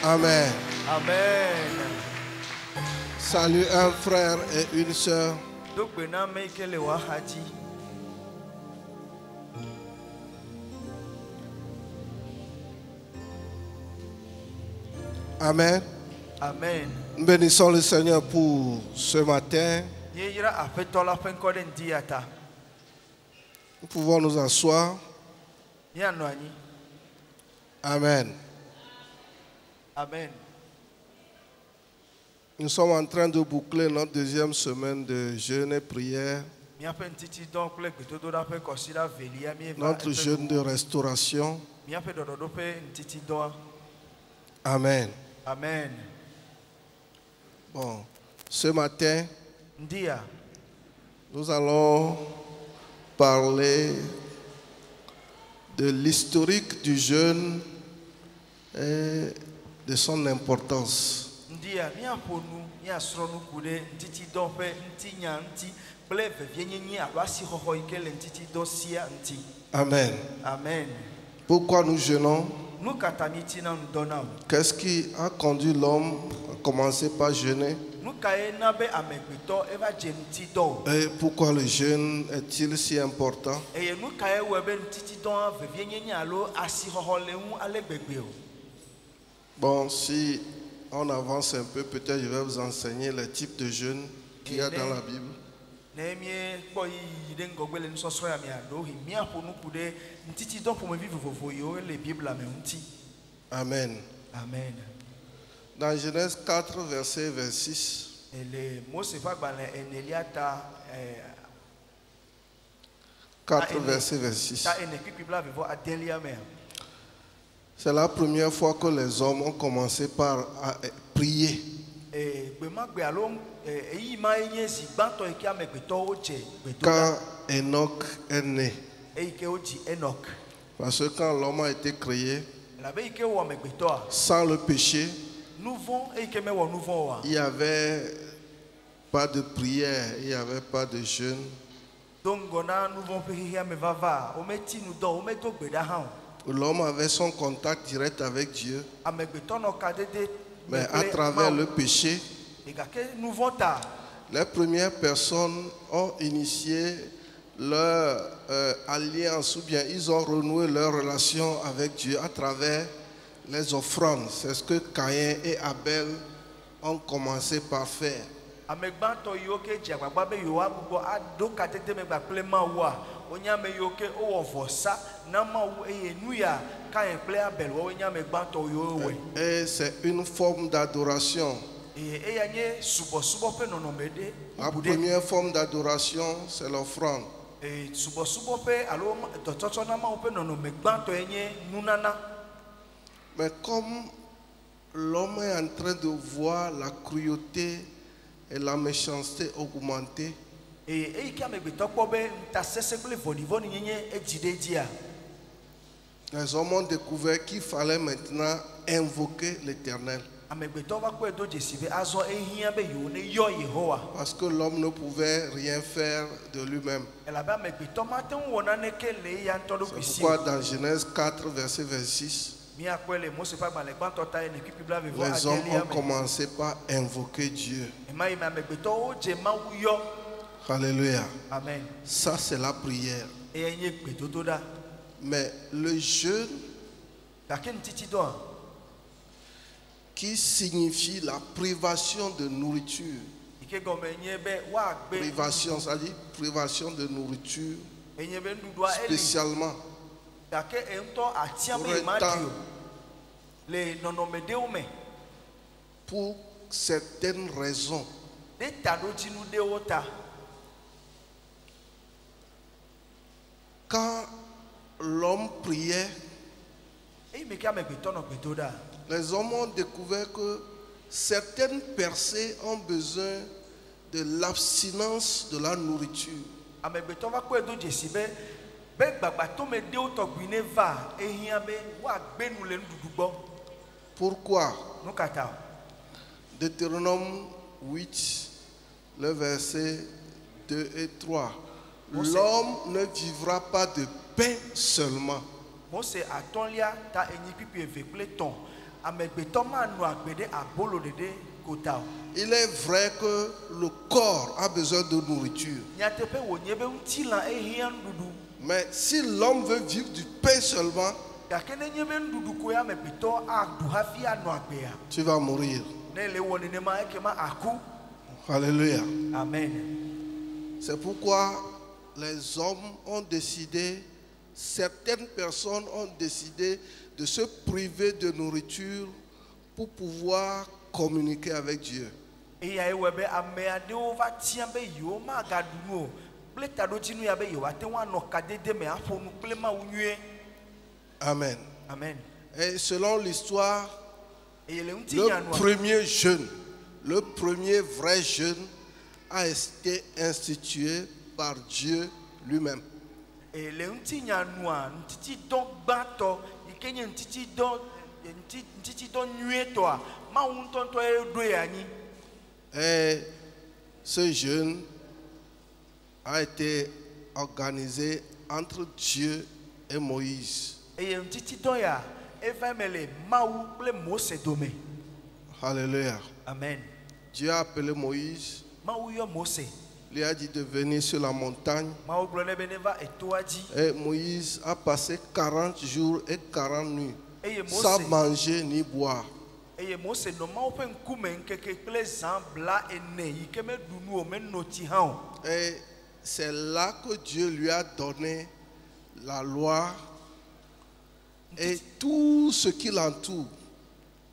Amen. Amen. Salut un frère et une sœur. Amen. Amen. Nous bénissons le Seigneur pour ce matin. Nous pouvons nous asseoir. Amen. Amen. Nous sommes en train de boucler notre deuxième semaine de jeûne et prière. Notre jeûne de restauration. Amen. Amen. Bon, ce matin, nous allons parler de l'historique du jeûne et de son importance. Amen. Amen. Pourquoi nous jeûnons? Qu'est-ce qui a conduit l'homme à commencer par jeûner? Et pourquoi le jeûne est-il si important? Bon, si on avance un peu, peut-être je vais vous enseigner les types de jeûne qu'il y a dans la Bible. Amen. Amen. Dans Genèse 4, verset 26, 4, verset 26. C'est la première fois que les hommes ont commencé par prier. Quand Enoch est né. Parce que quand l'homme a été créé, sans le péché, il n'y avait pas de prière, il n'y avait pas de jeûne. L'homme avait son contact direct avec Dieu. Mais à travers le péché, les premières personnes ont initié leur alliance, ou bien ils ont renoué leur relation avec Dieu à travers les offrandes. C'est ce que Caïn et Abel ont commencé par faire. Et c'est une forme d'adoration. La première forme d'adoration, c'est l'offrande. Mais comme l'homme est en train de voir la cruauté et la méchanceté augmenter, les hommes ont découvert qu'il fallait maintenant invoquer l'Éternel. Parce que l'homme ne pouvait rien faire de lui-même. C'est pourquoi dans Genèse 4, verset 26, les hommes ont commencé par invoquer Dieu. Alléluia. Amen. Ça, c'est la prière. Mais le jeûne, qui signifie la privation de nourriture. Privation, ça dit privation de nourriture spécialement pour certaines raisons. Quand l'homme priait, les hommes ont découvert que certaines personnes ont besoin de l'abstinence de la nourriture. Pourquoi? Deutéronome 8, le verset 2 et 3. L'homme ne vivra pas de pain seulement, Amegbeto ma no agbe de abolo dede kota o. Il est vrai que le corps a besoin de nourriture. Nyatepe wo nyebe untila ehia ndudu. Mais si l'homme veut vivre du pain seulement, Gakene nyebe ndudu ko ya megbeto a du hafi ano agbe ya. tu vas mourir. Ne le woni ne ma ekema aku. Alléluia. Amen. C'est pourquoi les hommes ont décidé, certaines personnes ont décidé de se priver de nourriture pour pouvoir communiquer avec Dieu. Et ya ewebe ame adewo va tia be yo ma gadu no. Ple tado tinu ya be yo ate wa no kadede me afonu ple ma unue. Amen. Amen. Et selon l'histoire, Et le unti le nyanwa. premier jeûne, le premier vrai jeûne a été institué par Dieu lui-même. Et le unti nyanwa ntiti don gbato ikenye ntiti don nue to a ma unton to e do ya ni. Et ce jeûne a été organisé entre Dieu et Moïse. Et ntiti don ya eva mele mawu ple Mose dome. Alléluia. Amen. Dieu a appelé Moïse, Mawu yo Mose. lui a dit de venir sur la montagne. Mawu glo ne beneva etoaji. Et Moïse a passé 40 jours et 40 nuits Et sans Mose. manger ni boire. Et Mose no ma open nkume nkeke kple zambla ene yikeme dunu o menoti ha o. Et c'est là que Dieu lui a donné la loi et tout ce qui l'entoure.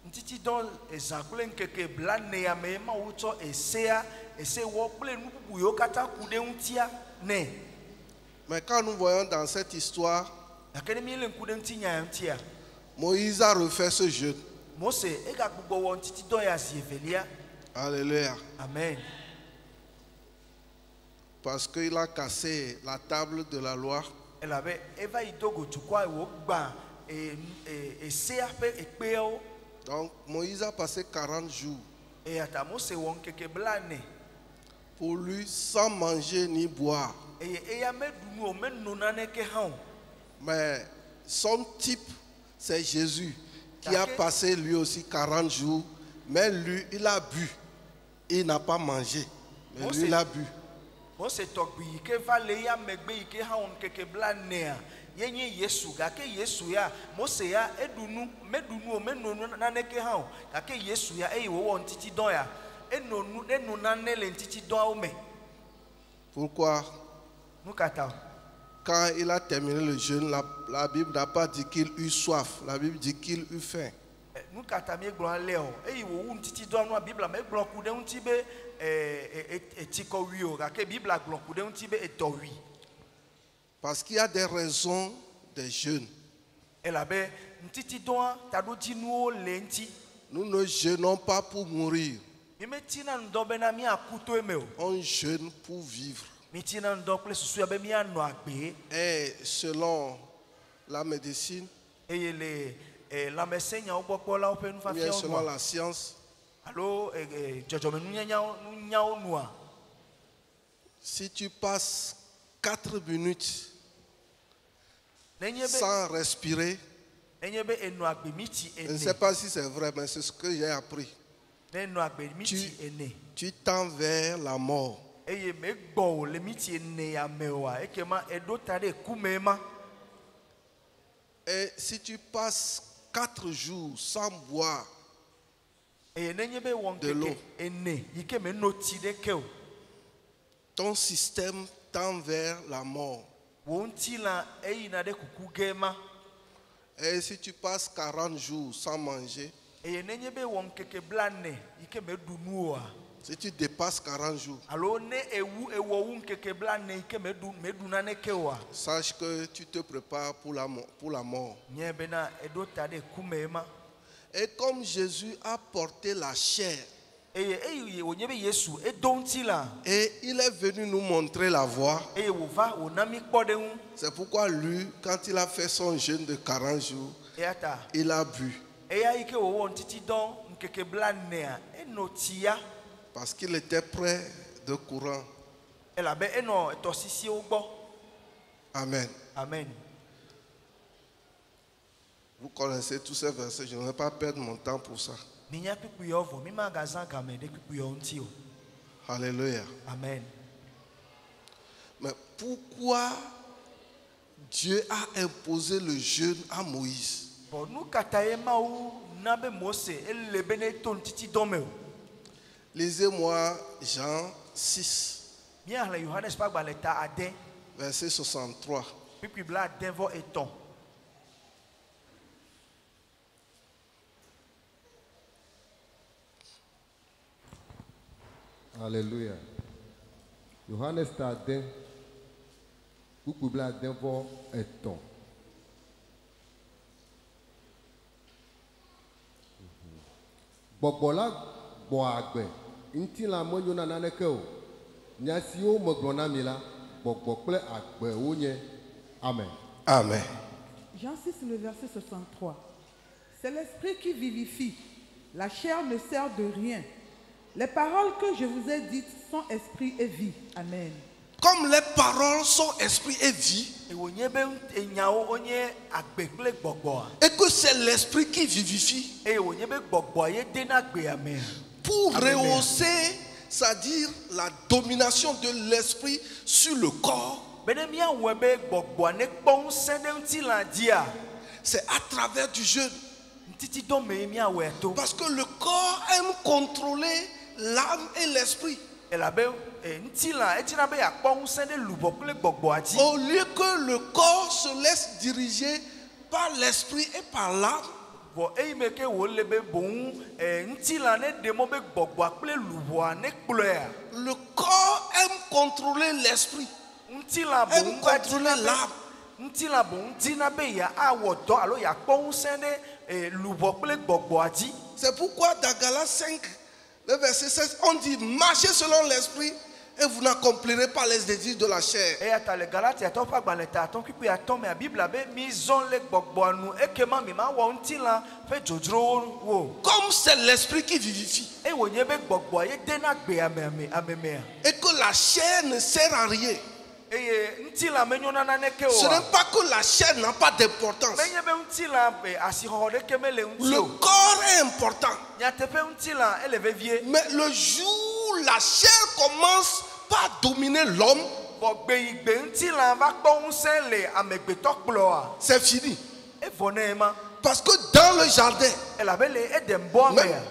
Ntiti don ezakule nkeke bla ne ya me ma uto esea ese wo kple nububu yo kata kude untia ne. Mais quand nous voyons dans cette histoire, Akene mi le nkude ntinya ntia. Moïse a refait ce jeûne. Mose ega gbugbo wo ntiti don ya zievelia. Alléluia. Amen. Parce qu'il a cassé la table de la loi. Elabe eva idogo tukwa wo gba esea pe ekpeo. Donc Moïse a passé 40 jours Et ata Mose wo nkeke bla ne. pour lui sans manger ni boire. Et eya me dunu o menona ne ke ha o. Mais son type, c'est Jésus qui a passé lui aussi 40 jours. Mais lui, il a bu. Il n'a pas mangé. Mais lui, il a bu. Mose togbi ke va le ya megbe ke ha on keke bla ne a yenye Yesu ga ke Yesu ya Mose ya edunu medunu o menonu na ne ke ha o ga ke Yesu ya e wo ntiti don ya enu na ne le ntiti don o me. Pourquoi? Nukata Quand il a terminé le jeûne, la Bible n'a pas dit qu'il eut soif. La Bible dit qu'il eut faim. nukata mi gblɔ le o eye wo ntiti don no Bibla me gblɔ ku de nti be etiko wi o ga ke Bibla gblɔ ku de nti be eto wi. Parce qu'il y a des raisons des jeûnes. Elabe ntiti don ta do ti nu le nti. Nous ne jeûnons pas pour mourir. Mi metina ndo be na mi akuto eme o. On jeûne pour vivre. Mitina ndo ple susu be mi anu agbe. Et selon la médecine, Eye le la mesenya o gbogbo la o pe nu fa ou fi bien o. selon la science, Allo jojo me nu nya o nu a. si tu passes 4 minutes Nenye be sans respirer, nenye be enu agbe miti je ne ene. sais pas si c'est vrai, mais c'est ce que j'ai appris. Nenu agbe miti ene. Tu tends vers la mort. Eye me gbo le miti ene ya mewa ekema edo tare kumema. Et si tu passes 4 jours sans boire Eye nenye be won de l'eau, keke ene yike me noti de ke o. ton système tend vers la mort. Won ti la eyi na de kuku gema. Et si tu passes 40 jours sans manger, Eye nenye be won keke blane yike me dunu a. si tu dépasses 40 jours, Allo ne ewu ewo wu keke blane yike me duna ne ke o a. sache que tu te prépares pour la mort. Nye be na edo tare kumema. Et comme Jésus a porté la chair, Eye onye be Yesu edo nti la. et il est venu nous montrer la voie, Eye wo va wo na mi kpode hu. c'est pourquoi lui, quand il a fait son jeûne de 40 jours, Eyata. il a bu. Eya ike wo won titi don nkeke blane a enotia. Parce qu'il était près de courant. Elabe eno etosisi o gbo. Amen. Amen. Vous connaissez tous ces versets, je ne vais pas perdre mon temps pour ça. Alléluia. Amen. Mais pourquoi Dieu a imposé le jeûne à Moïse? Lisez-moi Jean 6, verset 63. Alléluia. Johannes Tadin, Kukubla Denvo Eton. Bobola Boagbe, Intila Moyona Nanekeo, Nyasio Mogronamila, Bobokle Agbe Unye. Amen. Amen. Jean 6, le verset 63. C'est l'esprit qui vivifie. La chair ne sert de rien. Les paroles que je vous ai dites sont esprit et vie. Amen. Comme les paroles sont esprit et vie, et que c'est l'esprit qui vivifie, pour rehausser, c'est-à-dire la domination de l'esprit sur le corps, c'est à travers du jeûne. Parce que le corps aime contrôler l'âme et l'esprit. Au lieu que le corps se laisse diriger par l'esprit et par l'âme, le corps aime contrôler l'esprit, aime contrôler l'âme. C'est pourquoi dans Galates 5, le verset 16, on dit marchez selon l'esprit et vous n'accomplirez pas les désirs de la chair. Comme c'est l'esprit qui vivifie et que la chair ne sert à rien. Ce n'est pas que la chair n'a pas d'importance. Le corps est important. Mais le jour où la chair commence par dominer l'homme, c'est fini. Parce que dans le jardin,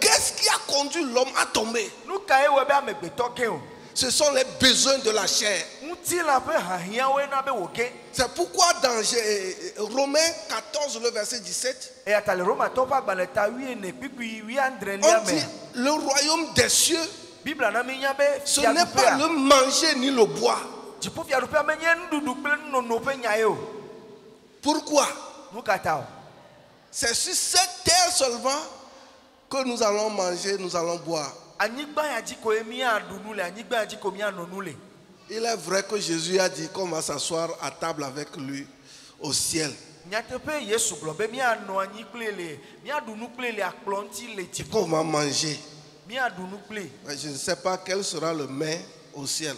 qu'est-ce qui a conduit l'homme à tomber? Ce sont les besoins de la chair. C'est pourquoi dans Romains 14, le verset 17, on dit le royaume des cieux, ce n'est pas le manger ni le boire. Pourquoi? C'est sur cette terre seulement que nous allons manger, nous allons boire. Il est vrai que Jésus a dit qu'on va s'asseoir à table avec lui au ciel. Qu'on va manger. Mais je ne sais pas quel sera le mets au ciel.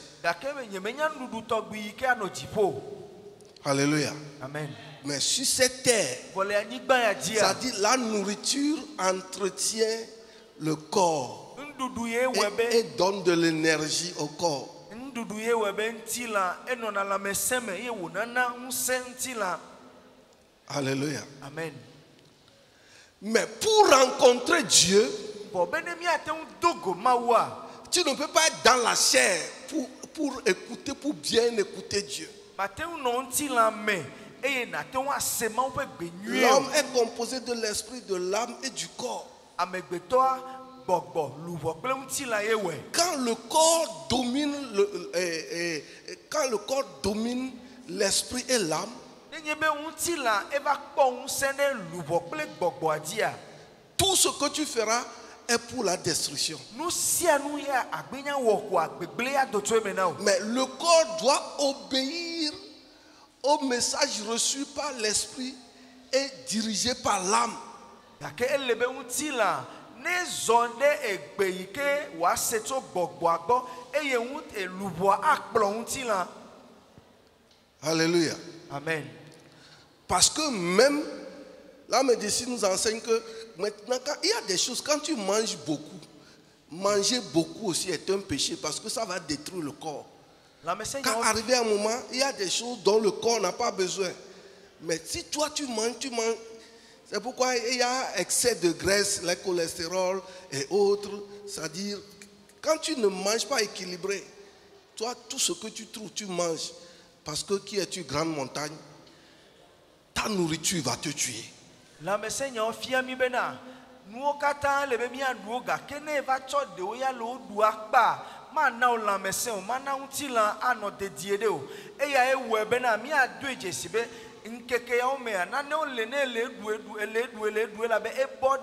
Alléluia. Amen. Mais sur cette terre, ça dit la nourriture entretient le corps et donne de l'énergie au corps. Alléluia. Amen. Mais pour rencontrer Dieu, tu ne peux pas être dans la chair pour écouter, pour bien écouter Dieu. L'homme est composé de l'esprit, de l'âme et du corps. Quand le corps domine l'esprit et l'âme, tout ce que tu feras est pour la destruction. Mais le corps doit obéir au message reçu par l'esprit et dirigé par l'âme. Alléluia. Amen. Parce que même La médecine nous enseigne que maintenant, il y a des choses, quand tu manges beaucoup, manger beaucoup aussi est un péché parce que ça va détruire le corps. Quand arrivé un moment, il y a des choses dont le corps n'a pas besoin. Mais si toi tu manges, c'est pourquoi il y a excès de graisse, le cholestérol et autres. C'est-à-dire, quand tu ne manges pas équilibré, toi, tout ce que tu trouves, tu manges. Parce que qui es-tu, grande montagne? Ta nourriture va te tuer. La Seigneur fiami bena. Nous kata le bemi aduoga kene va cho de oya lo duakba. Mana o la mesen o mana untila ano de diedeo. Eya ewe bena mi adu ejesibe. Nkeke ya omea na ne olene le la be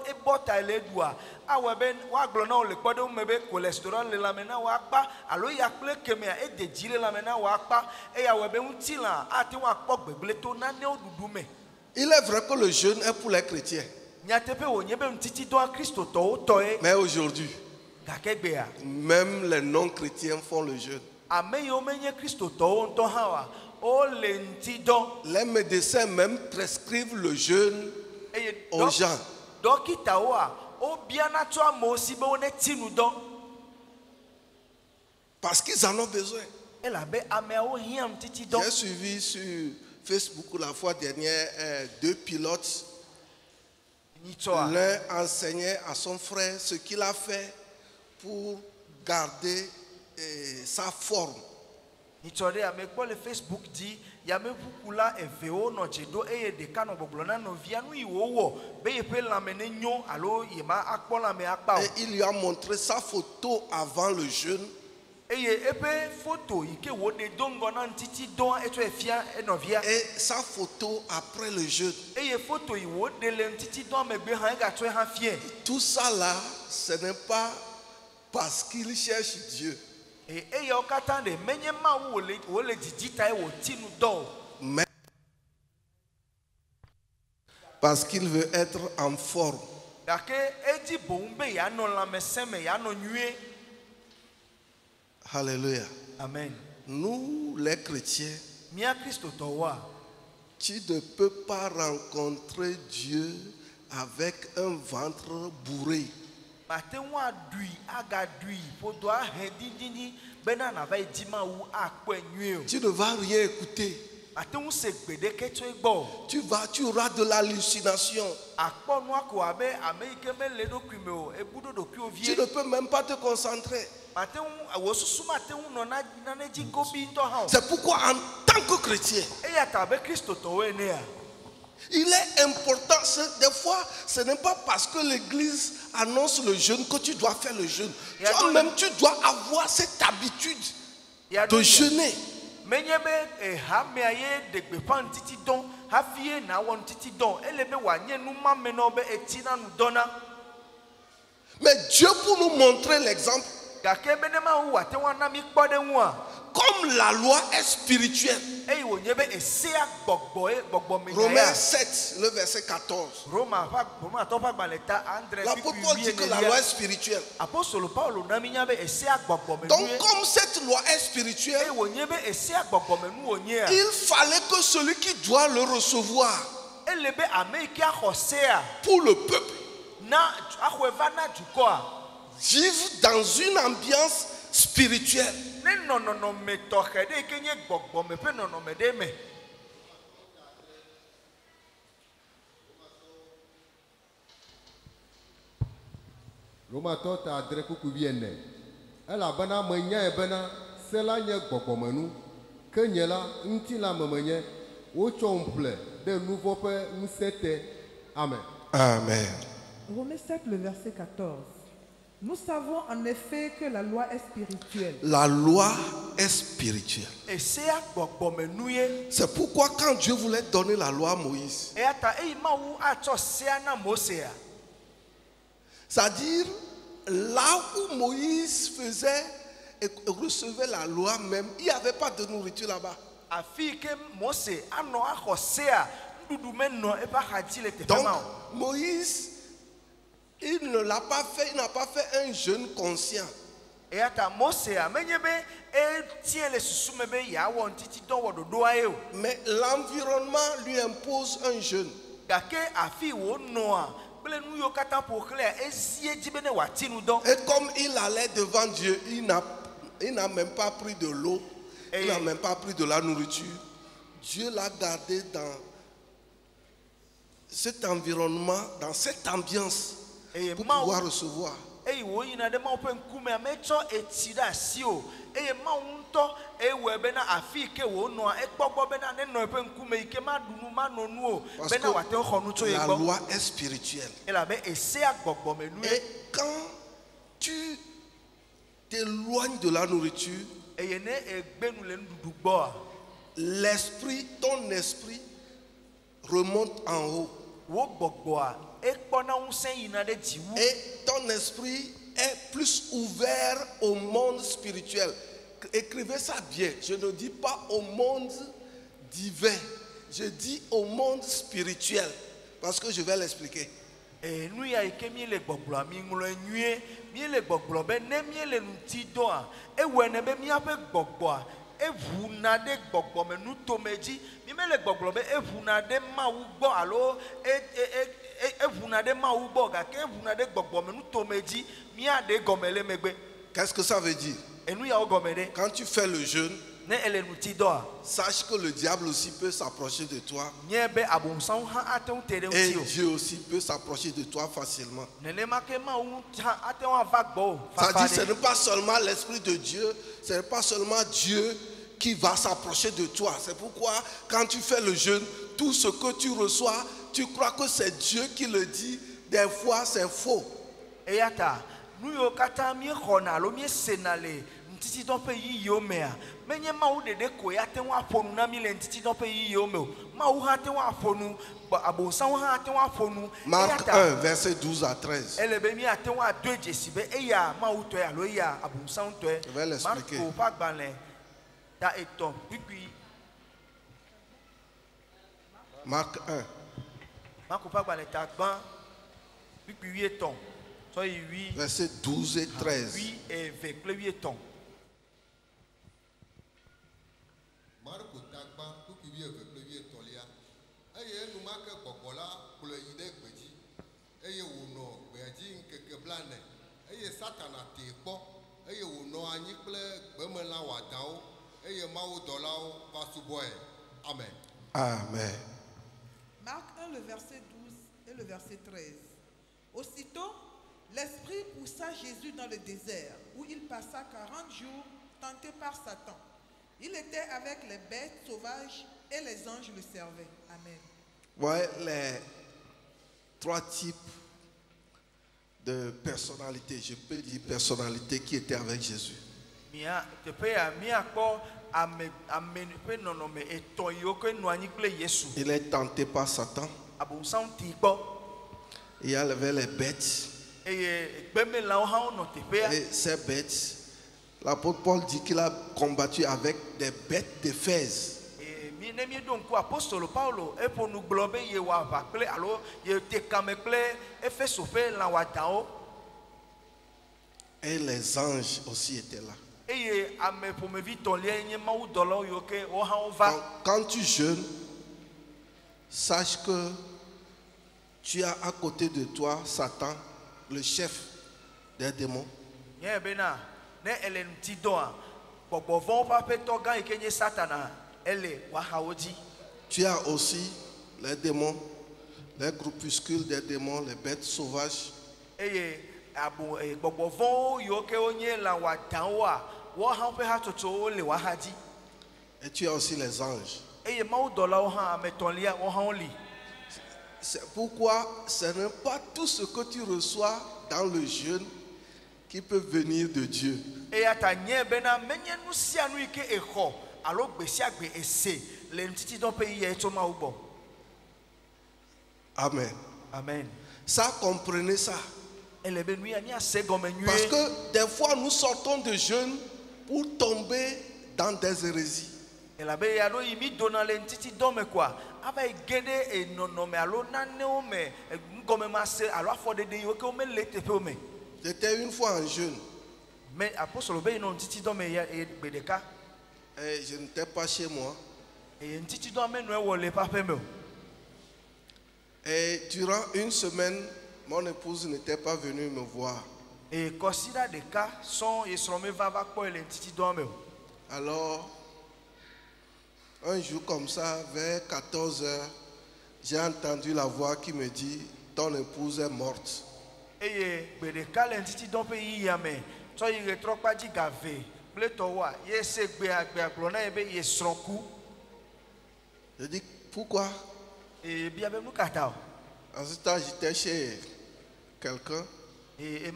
ebota le dua awe ben wa glo na ole kpodo mebe cholesterol le la mena wa pa alo ya ple kemea e de jire la mena wa pa e ya we be untila ati wa kpo gbegle to na ne odudu me. Il est vrai que le jeûne est pour les chrétiens. Mais aujourd'hui, même les non-chrétiens font le jeûne. Les médecins même prescrivent le jeûne aux gens. Parce qu'ils en ont besoin. J'ai suivi sur Facebook la fois dernière 2 pilotes. L'un enseignait à son frère ce qu'il a fait pour garder sa forme. Facebook dit et il lui a montré sa photo avant le jeûne. Et sa photo après le jeûne. Tout ça là, ce n'est pas parce qu'il cherche Dieu. Mais parce qu'il veut être en forme. Alléluia. Amen. Nous, les chrétiens, tu ne peux pas rencontrer Dieu avec un ventre bourré. Tu ne vas rien écouter. Tu auras de l'hallucination. Tu ne peux même pas te concentrer. C'est pourquoi en tant que chrétien, il est important, des fois, ce n'est pas parce que l'église annonce le jeûne que tu dois faire le jeûne. Toi-même, tu dois avoir cette habitude de jeûner. Mais Dieu, pour nous montrer l'exemple, comme la loi est spirituelle, Romains 7, le verset 14. L'apôtre Paul dit que la loi est spirituelle. Donc comme cette loi est spirituelle, il fallait que celui qui doit le recevoir pour le peuple vive dans une ambiance spirituelle. Romato ta adre kuku biene. Ela bana menya e bana sela nye gbogomenu. Ke nye la nti la memenye wo chomple de nouveau pe nsete. Amen. Amen. Romains 7, le verset 14. Nous savons en effet que la loi est spirituelle. La loi est spirituelle. C'est pourquoi quand Dieu voulait donner la loi à Moïse, c'est-à-dire là où Moïse faisait et recevait la loi même, il n'y avait pas de nourriture là-bas. Donc Moïse, il ne l'a pas fait, il n'a pas fait un jeûne conscient. Mais l'environnement lui impose un jeûne. gake afi wo noa ble nu yo kata po clear ezie jibe ne wati nu don. Et comme il allait devant Dieu, il n'a même pas pris de l'eau, il n'a même pas pris de la nourriture. Dieu l'a gardé dans cet environnement, dans cette ambiance, pour pouvoir recevoir. Et wo yina de ma open kume amecho etida sio e ma unto e we be na afi ke wo no e gbogbo be na ne no open kume ike ma dunu ma no nu o be na wate khonu to e la gbo. loi est spirituelle. E la be ese agbogbo menu. Et quand tu t'éloignes de la nourriture, E ye ne e gbenu le ndudu gbo a ton esprit remonte en haut. wo gbogbo a e kpona unsen yina de jiwu. Et ton esprit est plus ouvert au monde spirituel. Écrivez ça bien. Je ne dis pas au monde divin. Je dis au monde spirituel. Parce que je vais l'expliquer. E nu ya ike mi le gbogbo mi ngulo nwie mi le gbogbo be ne mi le nti do a e we ne be mi ape gbogbo a e vu na de gbogbo me nu to meji mi me le gbogbo be e vu na de ma wu gbo alo e vu na de ma wu gbo ga ke vu na de gbogbo me nu to meji mi ade gomele megbe. Qu'est-ce que ça veut dire? E nu ya o gomede Quand tu fais le jeûne, ne ele nuti do a sache que le diable aussi peut s'approcher de toi. nye be abonsan ha aten tere Et uti o Dieu aussi peut s'approcher de toi facilement. nene ma ke ma wu ha aten wa va gbo Ça fa dit, ce n'est pas seulement l'Esprit de Dieu, ce n'est pas seulement Dieu qui va s'approcher de toi. C'est pourquoi, quand tu fais le jeûne, tout ce que tu reçois, tu crois que c'est Dieu qui le dit. Des fois, c'est faux. eyata nu yo kata mi khona lo mi senale ntiti don pe yi yo me a menye ma wu dede ko ya ten wa fonu na mi le ntiti don pe yi yo me o ma wu ha ten wa fonu abonsan ha ten wa fonu. Marc 1, verset 12 à 13. ele be mi aten wa do jesi be eya ma wu to ya lo ya abonsan to e. Je vais l'expliquer. Marco pa gbanle ta eton pipi Marc 1. Marco pa gbanle ta gban pipi 8 ton so yi 8 Versets 12 et 13. 8 et 8 ton. Marko tagba kuki wie ve kple wie tɔlia eye enumake gbɔgbɔ la kplɔe yi ɖe gbe dzi eye wònɔ gbea dzi ŋkeke blane eye Satana tee kpɔ eye wònɔ anyi kple gbemelã wɔadãwo eye mawudɔlawo va subɔe. Amen. Amen. Marc 1, le verset 12 et le verset 13. Aussitôt, l'Esprit poussa Jésus dans le désert, où il passa 40 jours tenté par Satan. Il était avec les bêtes sauvages et les anges le servaient. Amen. Voyez les trois types de personnalités, je peux dire personnalités qui étaient avec Jésus. Mia te pe ya mia kpo ame pe nonome eton yo ke no anyi kple Yesu. Il est tenté par Satan. Abonsan ti kpo. Il y avait les bêtes. Eye gbeme la ha ono te pe ya. Et ces bêtes, l'apôtre Paul dit qu'il a combattu avec des bêtes de Éphèse. Mi ne mi don ko apostolo Paulo e po nu globe ye wa va kple alo ye te kame kple Efeso pe la wa dao. Et les anges aussi étaient là. Eye ame po me vi ton le nye ma u dolo yo ke o ha o va. Quand tu jeûnes, sache que tu as à côté de toi Satan, le chef des démons. Nye be na ne ele nti do a gbogbo von pa pe to gan ikenye Satana ele wa ha oji. Tu as aussi les démons, les groupuscules des démons, les bêtes sauvages. Eye abo gbogbo von yo ke onye la wa dan wa wo ha pe ha toto o le wa haji. Et tu as aussi les anges. Eye ma u dolo o ha ameton lia o ha oli. C'est pourquoi ce n'est pas tout ce que tu reçois dans le jeûne qui peut venir de Dieu. Eya ta nye be na menye nu sia nu ike ekho alo gbesia gbe ese le ntiti don pe ye to ma ubo. Amen. Amen. Ça, comprenez ça. Ele be nu ya ni ase gome nue. Parce que des fois, nous sortons de jeûne pour tomber dans des hérésies. Ela be ya do yimi dona le ntiti don me kwa aba igede e nono me alo nane o me ngome ma se alo afode de yo ke o me le tepe o me. J'étais une fois en jeûne Mais apostolo be no ntiti don me ya e gbedeka et je n'étais pas chez moi. e ntiti don me no e wole pa pe me o. Et durant une semaine, mon épouse n'était pas venue me voir. Et considère des cas sont et sont me va quoi les titi dorme. Alors, un jour comme ça, vers 14 h, j'ai entendu la voix qui me dit, ton épouse est morte. Et des cas les titi dorme pays yame. Toi il est trop pas dit gavé. Le towa, yes be glona ebe yes sonku. Je dis, pourquoi? Et bien nous kata. En ce temps, j'étais chez quelqu'un. Et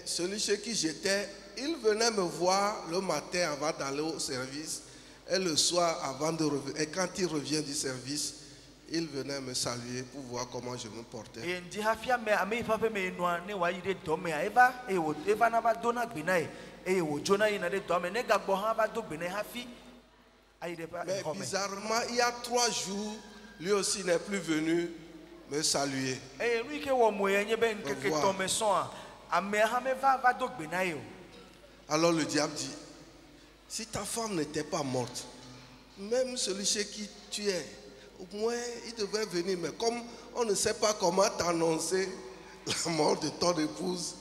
celui chez qui j'étais, il venait me voir le matin avant d'aller au service et le soir avant de revenir. Et quand il revient du service, il venait me saluer pour voir comment je me portais. Mais bizarrement, il y a 3 jours, lui aussi n'est plus venu me saluer. Alors le diable dit, si ta femme n'était pas morte, même celui chez qui tu es, au moins il devait venir. Mais comme on ne sait pas comment t'annoncer la mort de ton épouse,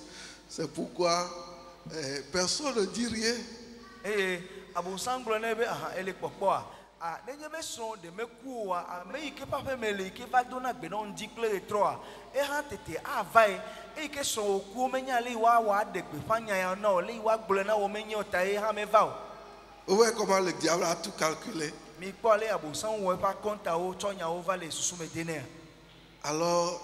c'est pourquoi personne ne dit rien. De me coua, mais qui pas me qui va donner benon déclaré 3 et tete avai et que son coup menyali wa de fanya ya no li wa glena o menyo tai ha me va. Ouais, comment le diable a tout calculé. Mi parler abusan ou pas compte au tonya o vale sous me déner. Alors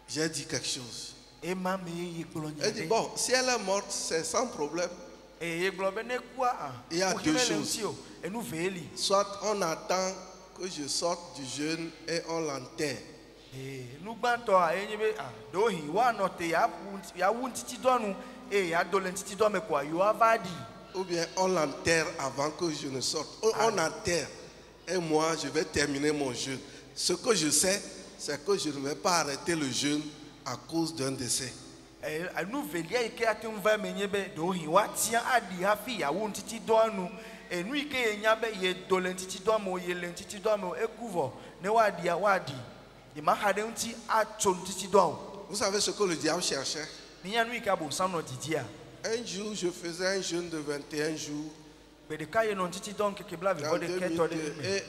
j'ai dit quelque chose. Et mamie elle dit bon, si elle est morte, c'est sans problème. Et il y a 2 choses. Soit on attend que je sorte du jeûne et on l'enterre. Ou bien on l'enterre avant que je ne sorte. On enterre et moi je vais terminer mon jeûne. Ce que je sais, c'est que je ne vais pas arrêter le jeûne à cause d'un décès. Et nous veillons que tu vas mener do hiwa tia adi hafi ya wuntiti doanu e nu ike yenyabe ye dolentiti doamo ye lentiti doamo ekuvo ne wadi ya wadi e ma hade unti a chontiti doao. Vous savez ce que le diable cherchait? Niya nu ike abo sano didia. Un jour je faisais un jeûne de 21 jours. Et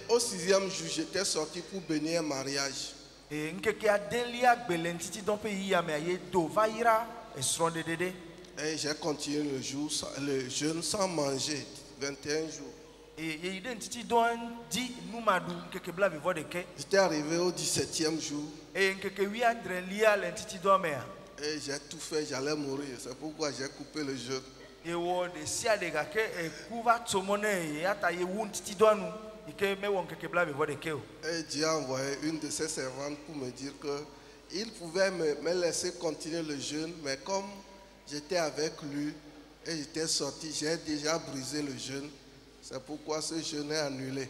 au 6e jour j'étais sorti pour bénir un mariage. Et j'ai continué le jeûne sans manger, 21 jours. J'étais arrivé au 17e jour. Et j'ai tout fait, j'allais mourir. C'est pourquoi j'ai coupé le jeûne. Et Dieu a envoyé une de ses servantes pour me dire qu'il pouvait me laisser continuer le jeûne, mais comme j'étais avec lui et j'étais sorti, j'ai déjà brisé le jeûne. C'est pourquoi ce jeûne est annulé.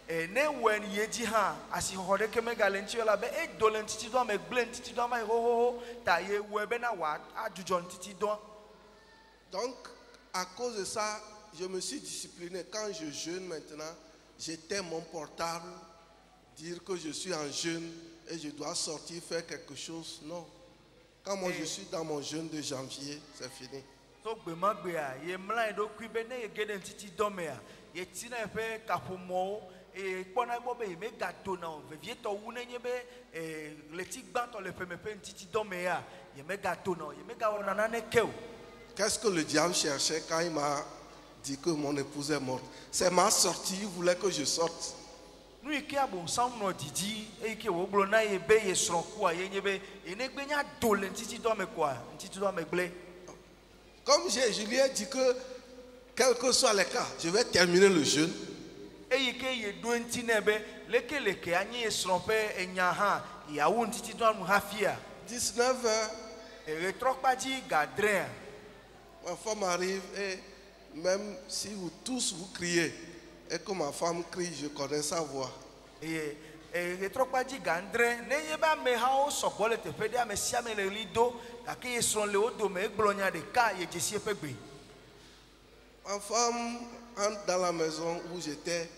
Et ne when yeji ha asi hore ke megalenti ola be e dolenti do me glenti do ma ho ta ye webe na wa ajujon titi do. Donc à cause de ça, je me suis discipliné. Quand je jeûne maintenant, j'éteins mon portable, dire que je suis en jeûne et je dois sortir faire quelque chose. Non. Quand moi je suis dans mon jeûne de janvier, c'est fini. So gbe ma gbe a ye mlan do ku be ne ye gede titi do me a ye tina fe kapomo. Et pendant que je me gâteau non, je to wunenye be le tigban to le peme pe ntiti domea, je me gâteau non, je me gâteau nanane keu. Qu'est-ce que le diable cherchait quand il m'a dit que mon épouse est morte? C'est ma sortie, il voulait que je sorte. Nous iki abon sam no didi e ke wo glo na ye be ye sronku a ye nyebe ene gbenya do le ntiti dome kwa, ntiti dome gle. Comme je lui ai dit que quel que soit le cas, je vais terminer le jeûne. Et que ye doenti nebe leke anyi esrompe enya ha ya wuntiti do anu hafia 19 h et retrokpaji gadren. Ma femme arrive et même si vous tous vous criez et que ma femme crie, je connais sa voix. Et retrokpadzi gandre nenye ba amehawo sɔgbɔ le teƒe ɖe ame sia ame le ɣli do gake ye srɔ̃ le wo dome egblɔ nya ɖeka ye dzesi eƒe gbe. Ma femme entre dans la maison où j'étais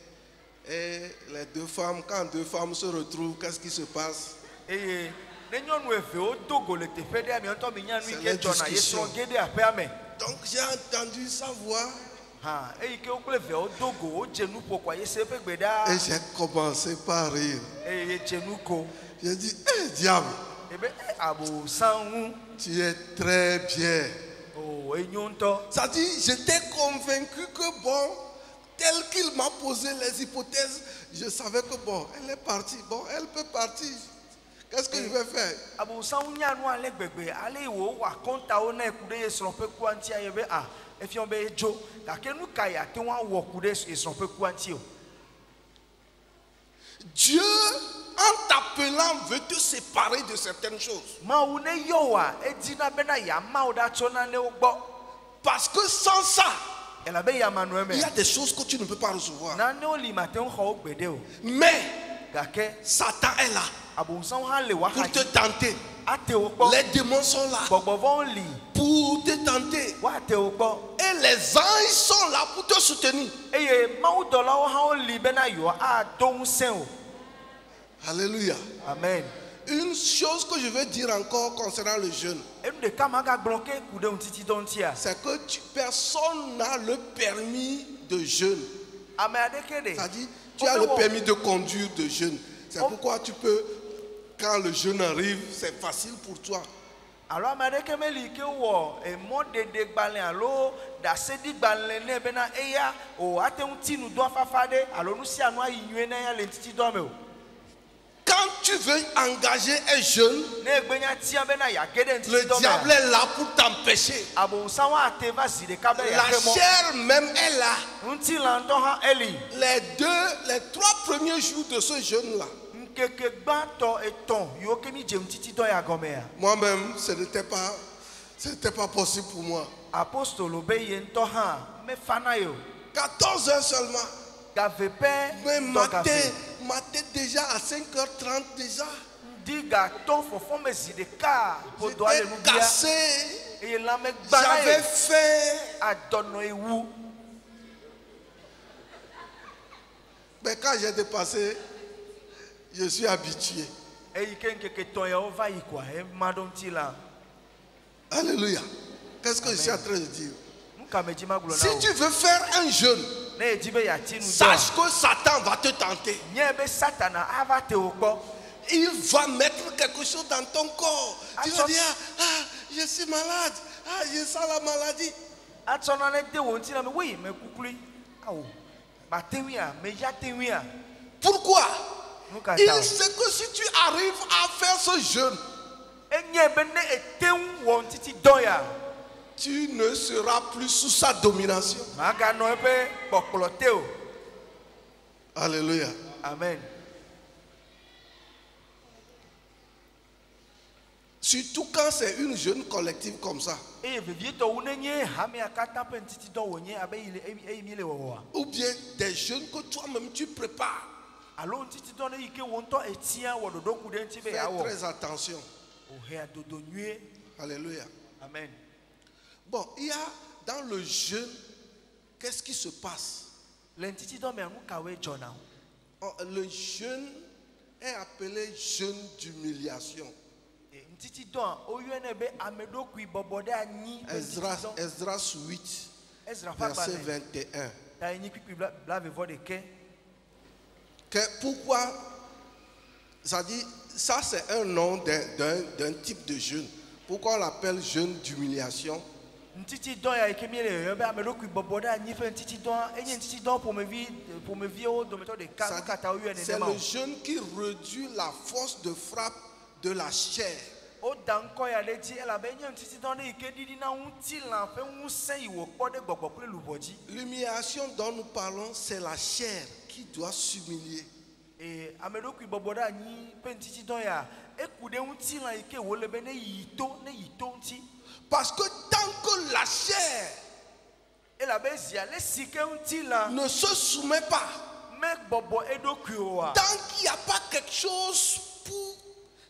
et les deux femmes, quand deux femmes se retrouvent, qu'est-ce qui se passe? Eye ne nyɔnu eve wo do go le teƒe ɖe ame ŋutɔ mi nya nu yi ke dzɔna ye srɔ̃ ge ɖe aƒea me. Donc j'ai entendu sa voix. Eyi ke wo kple eve wo do go wo dze nu ƒo kwa ye se eƒe gbe ɖaa. Et j'ai commencé par rire. Eye ye dze nu ko. J'ai dit, hé diable, Ebe abosanwu. tu es très bien. Oh, enyo ŋutɔ. Ça dit, j'étais convaincu que bon, tel qu'il m'a posé les hypothèses, je savais que bon, elle est partie. Bon, elle peut partir. Qu'est-ce que je vais faire? Abosanwu nya nu ale gbegbe ale wo wa kɔntawo na eku ɖe ye srɔ̃ ƒe kua ŋuti aye be efiɔ be edzo gake nu ka ya te ŋu awɔ ku ɖe ye srɔ̃ ƒe kua ŋuti o. Dieu, en t'appelant, veut te séparer de certaines choses. Mawu ne yɔ wa edina bena yamawo ɖa tso nanewo gbɔ. Parce que sans ça, Elabe yamanu il y a eme. des choses que tu ne peux pas recevoir. Nanewo li mate ŋu xɔ wo gbe ɖe o. Mais Gake Satan est là abonsanwo hã le wa pour xa te dzi. tenter. Ate wo gbɔ. Les démons sont là Gbɔgbɔvɔwo li pour te tenter. woate wo gbɔ. Et les anges sont là pour te soutenir. Eye mawudɔlawo hã wo li bena yewoa ado ŋusẽ o. Alléluia. Amen. Une chose que je veux dire encore concernant le jeûne, Enu ɖeka magagblɔ ke ku ɖe ŋutitidɔ ŋutia. c'est que personne n'a le permis de jeûne. Ame aɖeke ɖe. C'est-à-dire, tu as le permis de conduire de jeûne. C'est pourquoi tu peux, quand le jeûne arrive, c'est facile pour toi. Alo ame aɖeke meli ke wɔ emɔɖeɖe gbalẽ alo ɖaseɖi gbalẽ nɛ bena eya o ate ŋu ti nu dɔ fafa ɖe alo nu sia nu ayi nyuie na ya le ŋutitidɔ me o. Quand tu veux engager un jeûne, Ne egbe nya tia bena yage ɖe le ŋutitidɔ diable me. est là pour t'empêcher. Abonsanwo ate va zi ɖeka be La yake mɔ. chair même est là. Ŋutilã ŋutɔ hã eli. Les 3 premiers jours de ce jeûne-là, Nkeke gbãtɔ etɔ̃ yiwo ke mi dze ŋutitidɔ ya gɔmea. moi-même, ce n'était pas possible pour moi. Apostolo be ye ŋutɔ hã mefana ye o. 14 heures seulement. Gave pɛ Mais dɔ gave. matin déjà à 5h30 déjà. Di gatɔ fɔfɔ me zi ɖeka ƒodo ale J'étais nu bia. cassé. Eye lãme gbana J'avais ye. faim. Adɔnɔ ewu. Mais quand j'ai dépassé, je suis habitué. Eyi ke nkeke tɔ̃ yawo va yi koa ema ɖo ŋuti la. Alléluia. Qu'est-ce que je suis en train de dire? Nu ka me dzi ma gblɔ Si na wo. tu veux faire un jeûne, Ne edzi be yati nu sache dɔ. que Satan va te tenter. Nye be Satana ava te wo gbɔ. Il va mettre quelque chose dans ton corps. Tu vas Attends. dire, ah, je suis malade. Ah, je sens la maladie. Atsɔ nane de wo ŋuti la me wei me kukui. Awo. Mate ŋuia me ya te ŋuia. Pourquoi? Nu ka Il ta o. sait que si tu arrives à faire ce jeûne, Enye be ne ete ŋu wɔ ŋutitidɔ ya. tu ne seras plus sous sa domination. Maganɔ eƒe kpɔkplɔ te o. Alléluia. Amen. Surtout quand c'est une jeûne collective comme ça. Eye vevietɔ wu ne nye hamea katã ƒe ŋutitidɔ wònye abe eyi mi le wɔwɔa. Ou bien des jeûnes que toi-même tu prépares. Alo ŋutitidɔ ne yi ke wo ŋutɔ etia wɔ ɖoɖo ku ɖe ŋuti be Fais yeawɔ. très attention. Ohea dodo nyuie. Alléluia. Amen. Bon, il y a dans le jeûne, qu'est-ce qui se passe? Le ŋutitidɔ mea nu kawoe dzɔna o. Oh, le jeûne est appelé jeûne d'humiliation. Ŋutitidɔ woyɔnɛ be ameɖokui bɔbɔ ɖe anyi ƒe ŋutitidɔ. Esdras 8, Ezra ƒe verset agbalẽ 21. ta enyi kpikpi blaeve-vɔ-ɖekɛ. Pourquoi? Ça dit, ça c'est un nom d'un type de jeûne. Pourquoi on l'appelle jeûne d'humiliation? Ŋutitidɔ ya yi ke mi le yɔyɔ be ameɖokui bɔbɔ ɖe anyi ƒe ŋutitidɔ enye ŋutitidɔ ƒomeviwo dometɔ ɖeka nu katã woyɔe C'est nenema le o. jeûne qui réduit la force de frappe de la chair. Woda ŋkɔ ya ɖe dzi elabe enye ŋutitidɔ ɖe yi ke ɖiɖina ŋutilã ƒe ŋusẽ yi wòkpɔ ɖe gbɔgbɔ kple luʋɔ dzi. L'humiliation dont nous parlons, c'est la chair qui doit s'humilier. Ameɖokui bɔbɔ ɖe anyi ƒe ŋutitidɔ ya eku ɖe ŋutilã yi ke wòle be ne yi to ŋuti. Parce que tant que la chair Elabe zia le si ke ŋutilã ne se soumet pas, Tant qu'il n'y a pas quelque chose pour,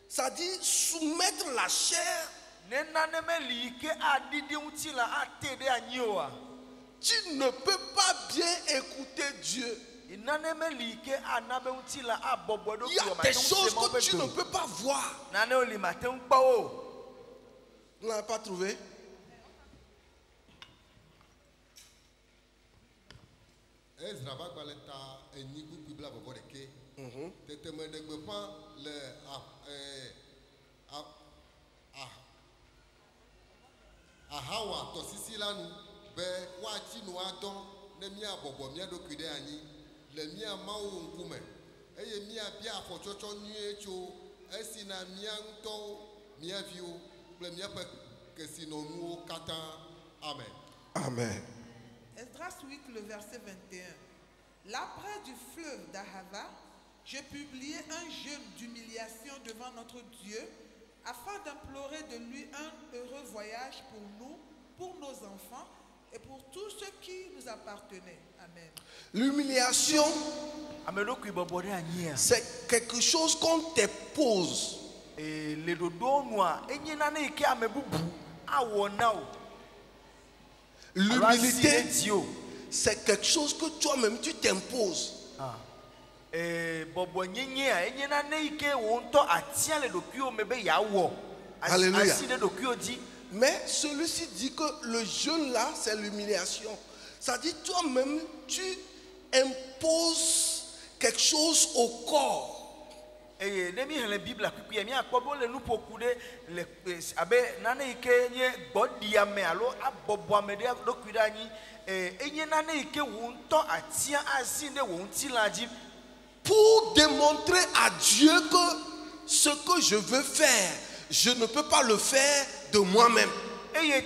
ça dit, soumettre la chair, tu ne peux pas bien écouter Dieu. Il y a des choses que tu ne peux pas voir. Vous n'avez pas trouvé? Ezra va baleta enigu kubla boboreke. Tete me de gbepan le ahawa tosisi lanu be wa ti no adon ne mi abobo mi adokude anyi le mi amawo nkume eye mi abia afochocho nuecho esi na mi anto mi avio ple mi pe kesino nu kata. Amen. Amen. Esdras 8, le verset 21. Là, près du fleuve d'Ahava, je publiai un jeûne d'humiliation devant notre Dieu, afin d'implorer de lui un heureux voyage pour nous, pour nos enfants et pour tous ceux qui nous appartenaient. Amen. L'humiliation, c'est quelque chose qu'on te pose. L'humilité, c'est quelque chose que toi-même tu t'imposes. Alléluia. Mais celui-ci dit que le jeûne là, c'est l'humiliation. Ça dit toi-même, tu imposes quelque chose au corps. Pour démontrer à Dieu que ce que je veux faire, je ne peux pas le faire de moi-même. Mais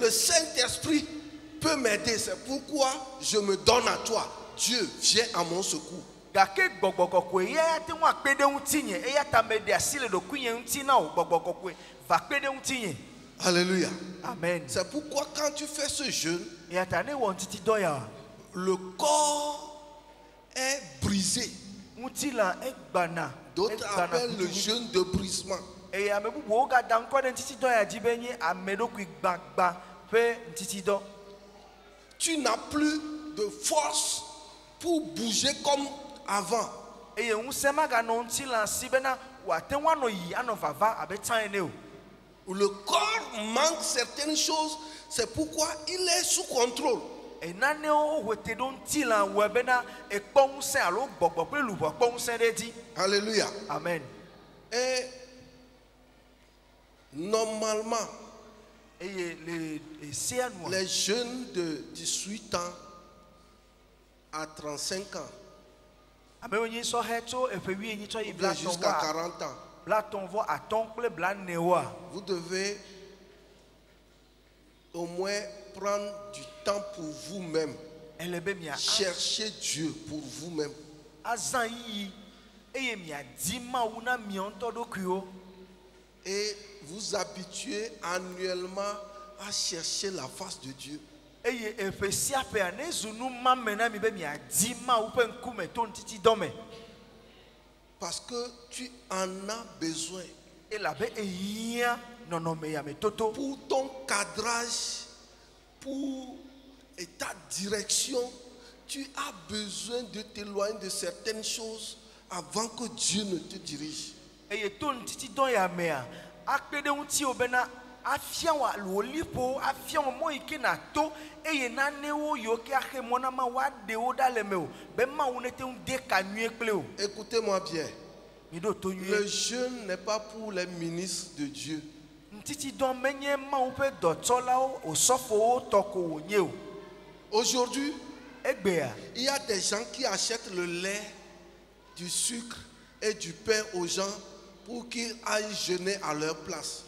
le Saint-Esprit peut m'aider. C'est pourquoi je me donne à toi. Dieu, viens à mon secours. Alléluia. Amen. C'est pourquoi quand tu fais ce jeûne, le corps est brisé. D'autres appellent le jeûne de brisement. Tu n'as plus de force pour bouger comme avant. Le corps manque certaines choses, c'est pourquoi il est sous contrôle. Alléluia. Amen. Et normalement, les jeunes de 18 ans à 35 ans, jusqu'à 40 ans, vous devez au moins prendre du temps pour vous-même. Chercher Dieu pour vous-même. Et vous habituer annuellement à chercher la face de Dieu. Parce que tu en as besoin. Pour ton cadrage, pour ta direction, tu as besoin de t'éloigner de certaines choses avant que Dieu ne te dirige. Écoutez-moi bien. Le jeûne n'est pas pour les ministres de Dieu. Aujourd'hui, il y a des gens qui achètent le lait, du sucre et du pain aux gens pour qu'ils aillent jeûner à leur place.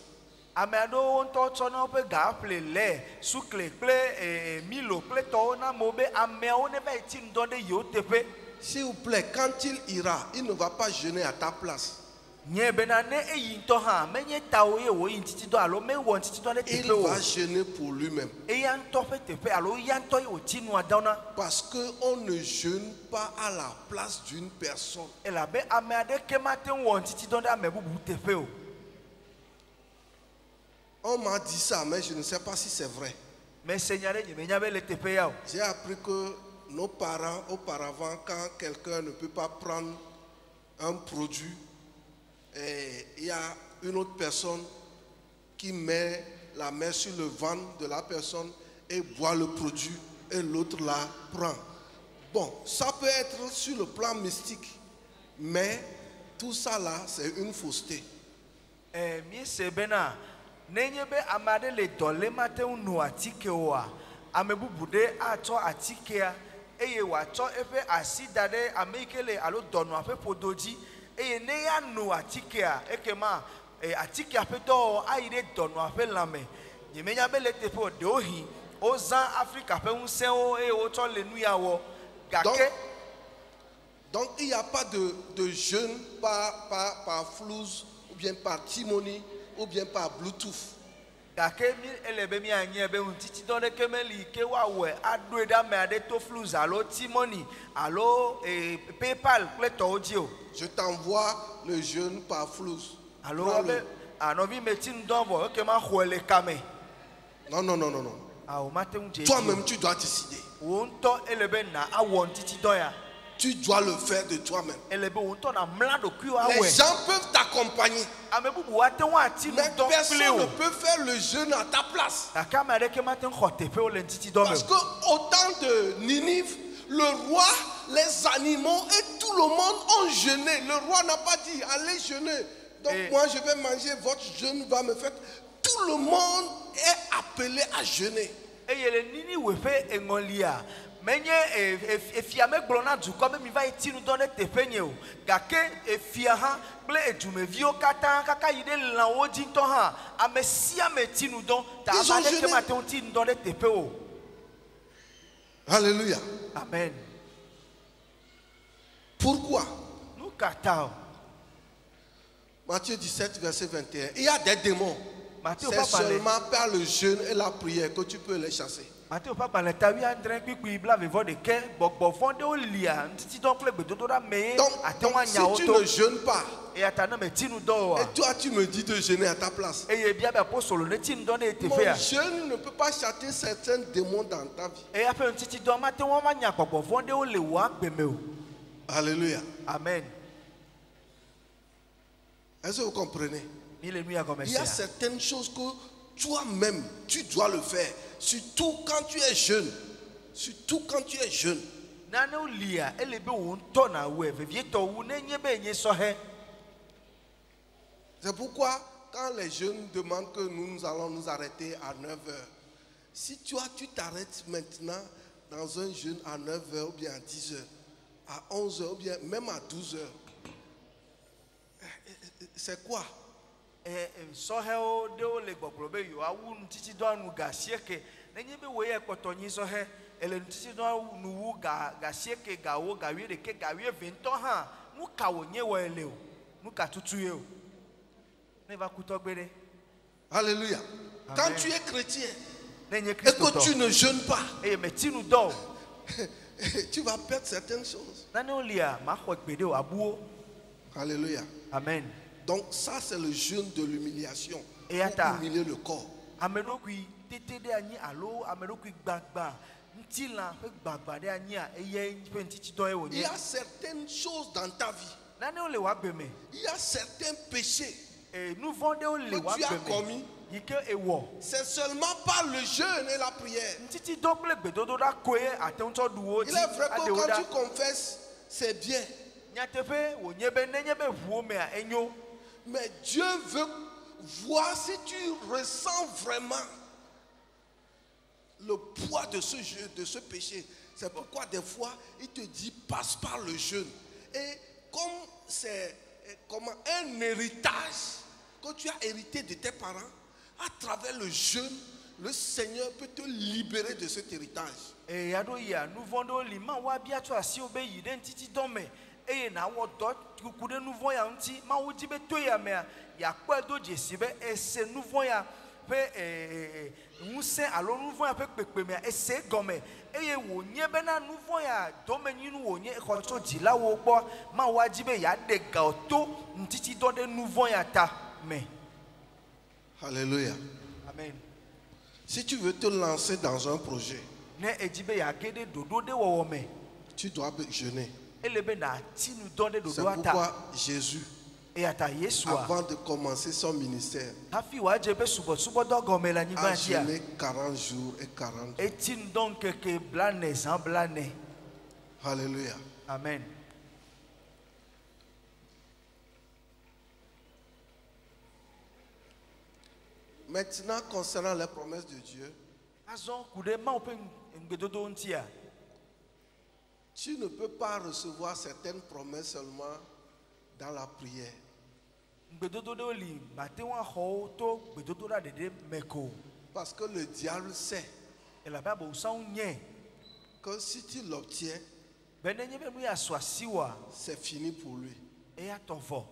S'il vous plaît, quand il ira, il ne va pas jeûner à ta place. nye bena ne eyi ntɔ hã menye tawo ye wo yi ntiti dɔ alo me wɔ ntiti dɔ ne Il teƒe o va jeûner pour lui-même. eya ŋutɔ ƒe teƒe alo ya ŋutɔ ye wòtsi nua dɔna Parce qu'on ne jeûne pas à la place d'une personne. elabe ame aɖeke mate ŋu wɔ ntiti dɔ ɖe ame bubu teƒe o. On m'a dit ça, mais je ne sais pas si c'est vrai. Mese nya ɖe nye menya be le teƒe ya o. J'ai appris que nos parents, auparavant, quand quelqu'un ne peut pas prendre un produit, et il y a une autre personne qui met la main sur le ventre de la personne et boit le produit et l'autre la prend. Bon, ça peut être sur le plan mystique, mais tout ça là, c'est une fausseté. Miese bena nenye be ame aɖe le dɔ le mate ŋu no atike oa ame bubu ɖe atsɔ atikea eye wòatsɔ eƒe asi da ɖe ame yi ke le alo dɔnɔa ƒe ƒodo dzi eye ne ya no atikea ekema atikea ƒe dɔwɔwɔ ayi ɖe dɔnɔa ƒe lãme. Nyemenya be le teƒe o ɖewohi wozã Afrika ƒe ŋusẽwo eye wotsɔ le nu ya wɔ gake. Donc il n'y a pas de jeûne par flouze ou bien par timonie ou bien par Bluetooth. Gake mi ele be mi anye be ntiti dɔ ɖeke meli ke woawɔe aɖoe ɖe ame aɖe to flus alo timoni alo PayPal kple tɔwo dzi o. Je t'envoie le jeûne par flouze. Alo wabe anɔvi meti ŋdɔ vɔ eke ma xɔe le kame. Non, non, non, non, non. Awo mate ŋu dze. Toi-même, tu dois décider. Wo ŋutɔ ele be na awɔ ntiti dɔ ya. Tu dois le faire de toi-même. Ele be wo ŋutɔ na mla ɖokuiwo Les awɔe. gens peuvent t'accompagner. Ame bubu ate ŋu ati Mais ŋdɔ kple personne ne o. peut faire le jeûne à ta place. Gake ame aɖeke mate ŋu xɔ teƒewo le ntiti dɔ me Parce o. que au temps de Ninive, le roi, les animaux et tout le monde ont jeûné. Le roi n'a pas dit allez jeûner. Donc moi je vais manger, votre jeûne va me faire. Tout le monde est appelé à jeûner. Eye le Niniwe ƒe eŋɔlia menye efia megblɔ na dukɔ be mi va yi tinu dɔ ɖe teƒe nye o gake efia hã kple edumeviwo katã kaka yi ɖe lãwo dzi ŋutɔ hã ame sia ame tinu dɔ ta ame aɖeke mate ŋu tinu dɔ ɖe teƒe o. Alléluia. Amen. Pourquoi? Nu ka ta o. Matthieu 17, verset 21. Il y a des démons. Matthieu C'est seulement par le jeûne et la prière que tu peux les chasser. Matthieu ƒe agbalẽ ta wuiadre kpikpui blaeve-vɔ-ɖeke gbɔgbɔ vɔ̃ ɖewo lia ŋtiti dɔ kple gbedodoɖa mee ate ŋu anya wo si tu to. ne jeûnes pas, Eya ta ne me tinu dɔ o et wa. toi tu me dis de jeûner à ta place. Eye bia be apostolo ne tinu dɔ ɖe Mon teƒe ya. jeûne ne peut pas chasser certains démons dans ta vie. Eya ƒe ŋtiti dɔ mate ŋu anya gbɔgbɔ vɔ̃ ɖewo le wò agbe me o. Alléluia. Amen. Est-ce que vous comprenez? Mi le nu ya gɔme Il y a sea. certaines choses que toi-même, tu dois le faire. Surtout quand tu es jeune. Surtout quand tu es jeune. Nanewo lia ele be wo ŋutɔ na wɔe vevietɔ wu nenye be nye sɔhɛ. C'est pourquoi, quand les jeunes demandent que nous allons nous arrêter à 9 heures, si toi, tu t'arrêtes maintenant dans un jeûne à 9 heures ou bien à 10 heures, à 11 heures ou bien même à 12 heures, c'est quoi? Sɔhɛwo ɖewo le gbɔgblɔ be yewoawu ŋtiti dɔ nu ga sieke nenye be wo ye kpɔtɔ nyi sɔhɛ ele ŋtiti dɔ nu wu ga sieke gawo ga wuiɖeke ga wuieve ŋutɔ hã nu ka wònye wɔ ele o nu ka tutu ye o ne va kutɔ gbe ɖe. Alléluia. Amen. Quand tu es chrétien Ne nye et que tu kristotɔ ne jeûnes pas, eye metinu dɔ o tu vas perdre certaines choses. nanewo lia maxɔ gbe ɖe o abuwo. Alléluia. Amen. Donc ça, c'est le jeûne de l'humiliation. Et attends. Pour humilier le corps. Ameɖokui tete ɖe anyi alo ameɖokui gbagba ŋutilã ƒe gbagba ɖe anyi a eye ƒe ŋtiti dɔ ye Il y wònye. a certaines choses dans ta vie. Nanewo le w'agbe me. Il y a certains péchés Nu vɔ̃ ɖewo le que tu as w'agbe commis. me yi ke ewɔ. C'est seulement par le jeûne et la prière. Ŋtiti dɔ kple gbedodoɖa koe ate ŋu tsɔ ɖu wo Il dzi est vrai que aɖewo quand tu ɖa. confesses, c'est bien. Nyateƒe wònye be nenye be ʋuwo mea enyo. Mais Dieu veut voir si tu ressens vraiment le poids de ce jeûne, de ce péché. C'est pourquoi des fois, il te dit passe par le jeûne. Et comme c'est comme un héritage que tu as hérité de tes parents, à travers le jeûne, le Seigneur peut te libérer de cet héritage. Eya ɖo yia nu vɔ̃ ɖewo li ma woabia tso asiwo be yi ɖe ŋtiti dɔ me eye nawɔ dɔ kuku ɖe nu vɔ̃ ya ŋuti Mawu di be to ya mea yakpɔe do dzesi be ese nu vɔ̃ ya ƒe ŋusẽ alo nu vɔ̃ ya ƒe kpekpe mea ese gɔme eye wònye bena nu vɔ̃ ya domenyinu wònye xɔ tso dzilawo gbɔ Mawu adi be yaɖe ga to ŋtitidɔ ɖe nu vɔ̃ ya ta me. Alléluia. Amen. Si tu veux te lancer dans un projet, Ne edi be yage ɖe ɖoɖo ɖe wɔwɔ me tu dois jeûner. ele be nati nu dɔ ɖe C'est ɖoɖoa ta pourquoi Jésus, eya ta Yesua avant de commencer son ministère, hafi wòadze be subɔsubɔdɔ gɔme le anyigba a dzia jeûné 40 jours et 40 jours. eti nu dɔ ŋkeke blane zã blane. Alléluia. Amen. Maintenant, concernant les promesses de Dieu, Azɔ ku ɖe Mawu ƒe ŋugbedodo ŋutia tu ne peux pas recevoir certaines promesses seulement dans la prière. ŋugbedodo ɖewo li mate ŋu axɔ wo to gbedodoɖa ɖeɖe me ko Parce que le diable sait elabe abosãwo nye que si tu l'obtiens, be nenye be nu ya su asiwoa c'est fini pour lui. eya tɔ vɔ.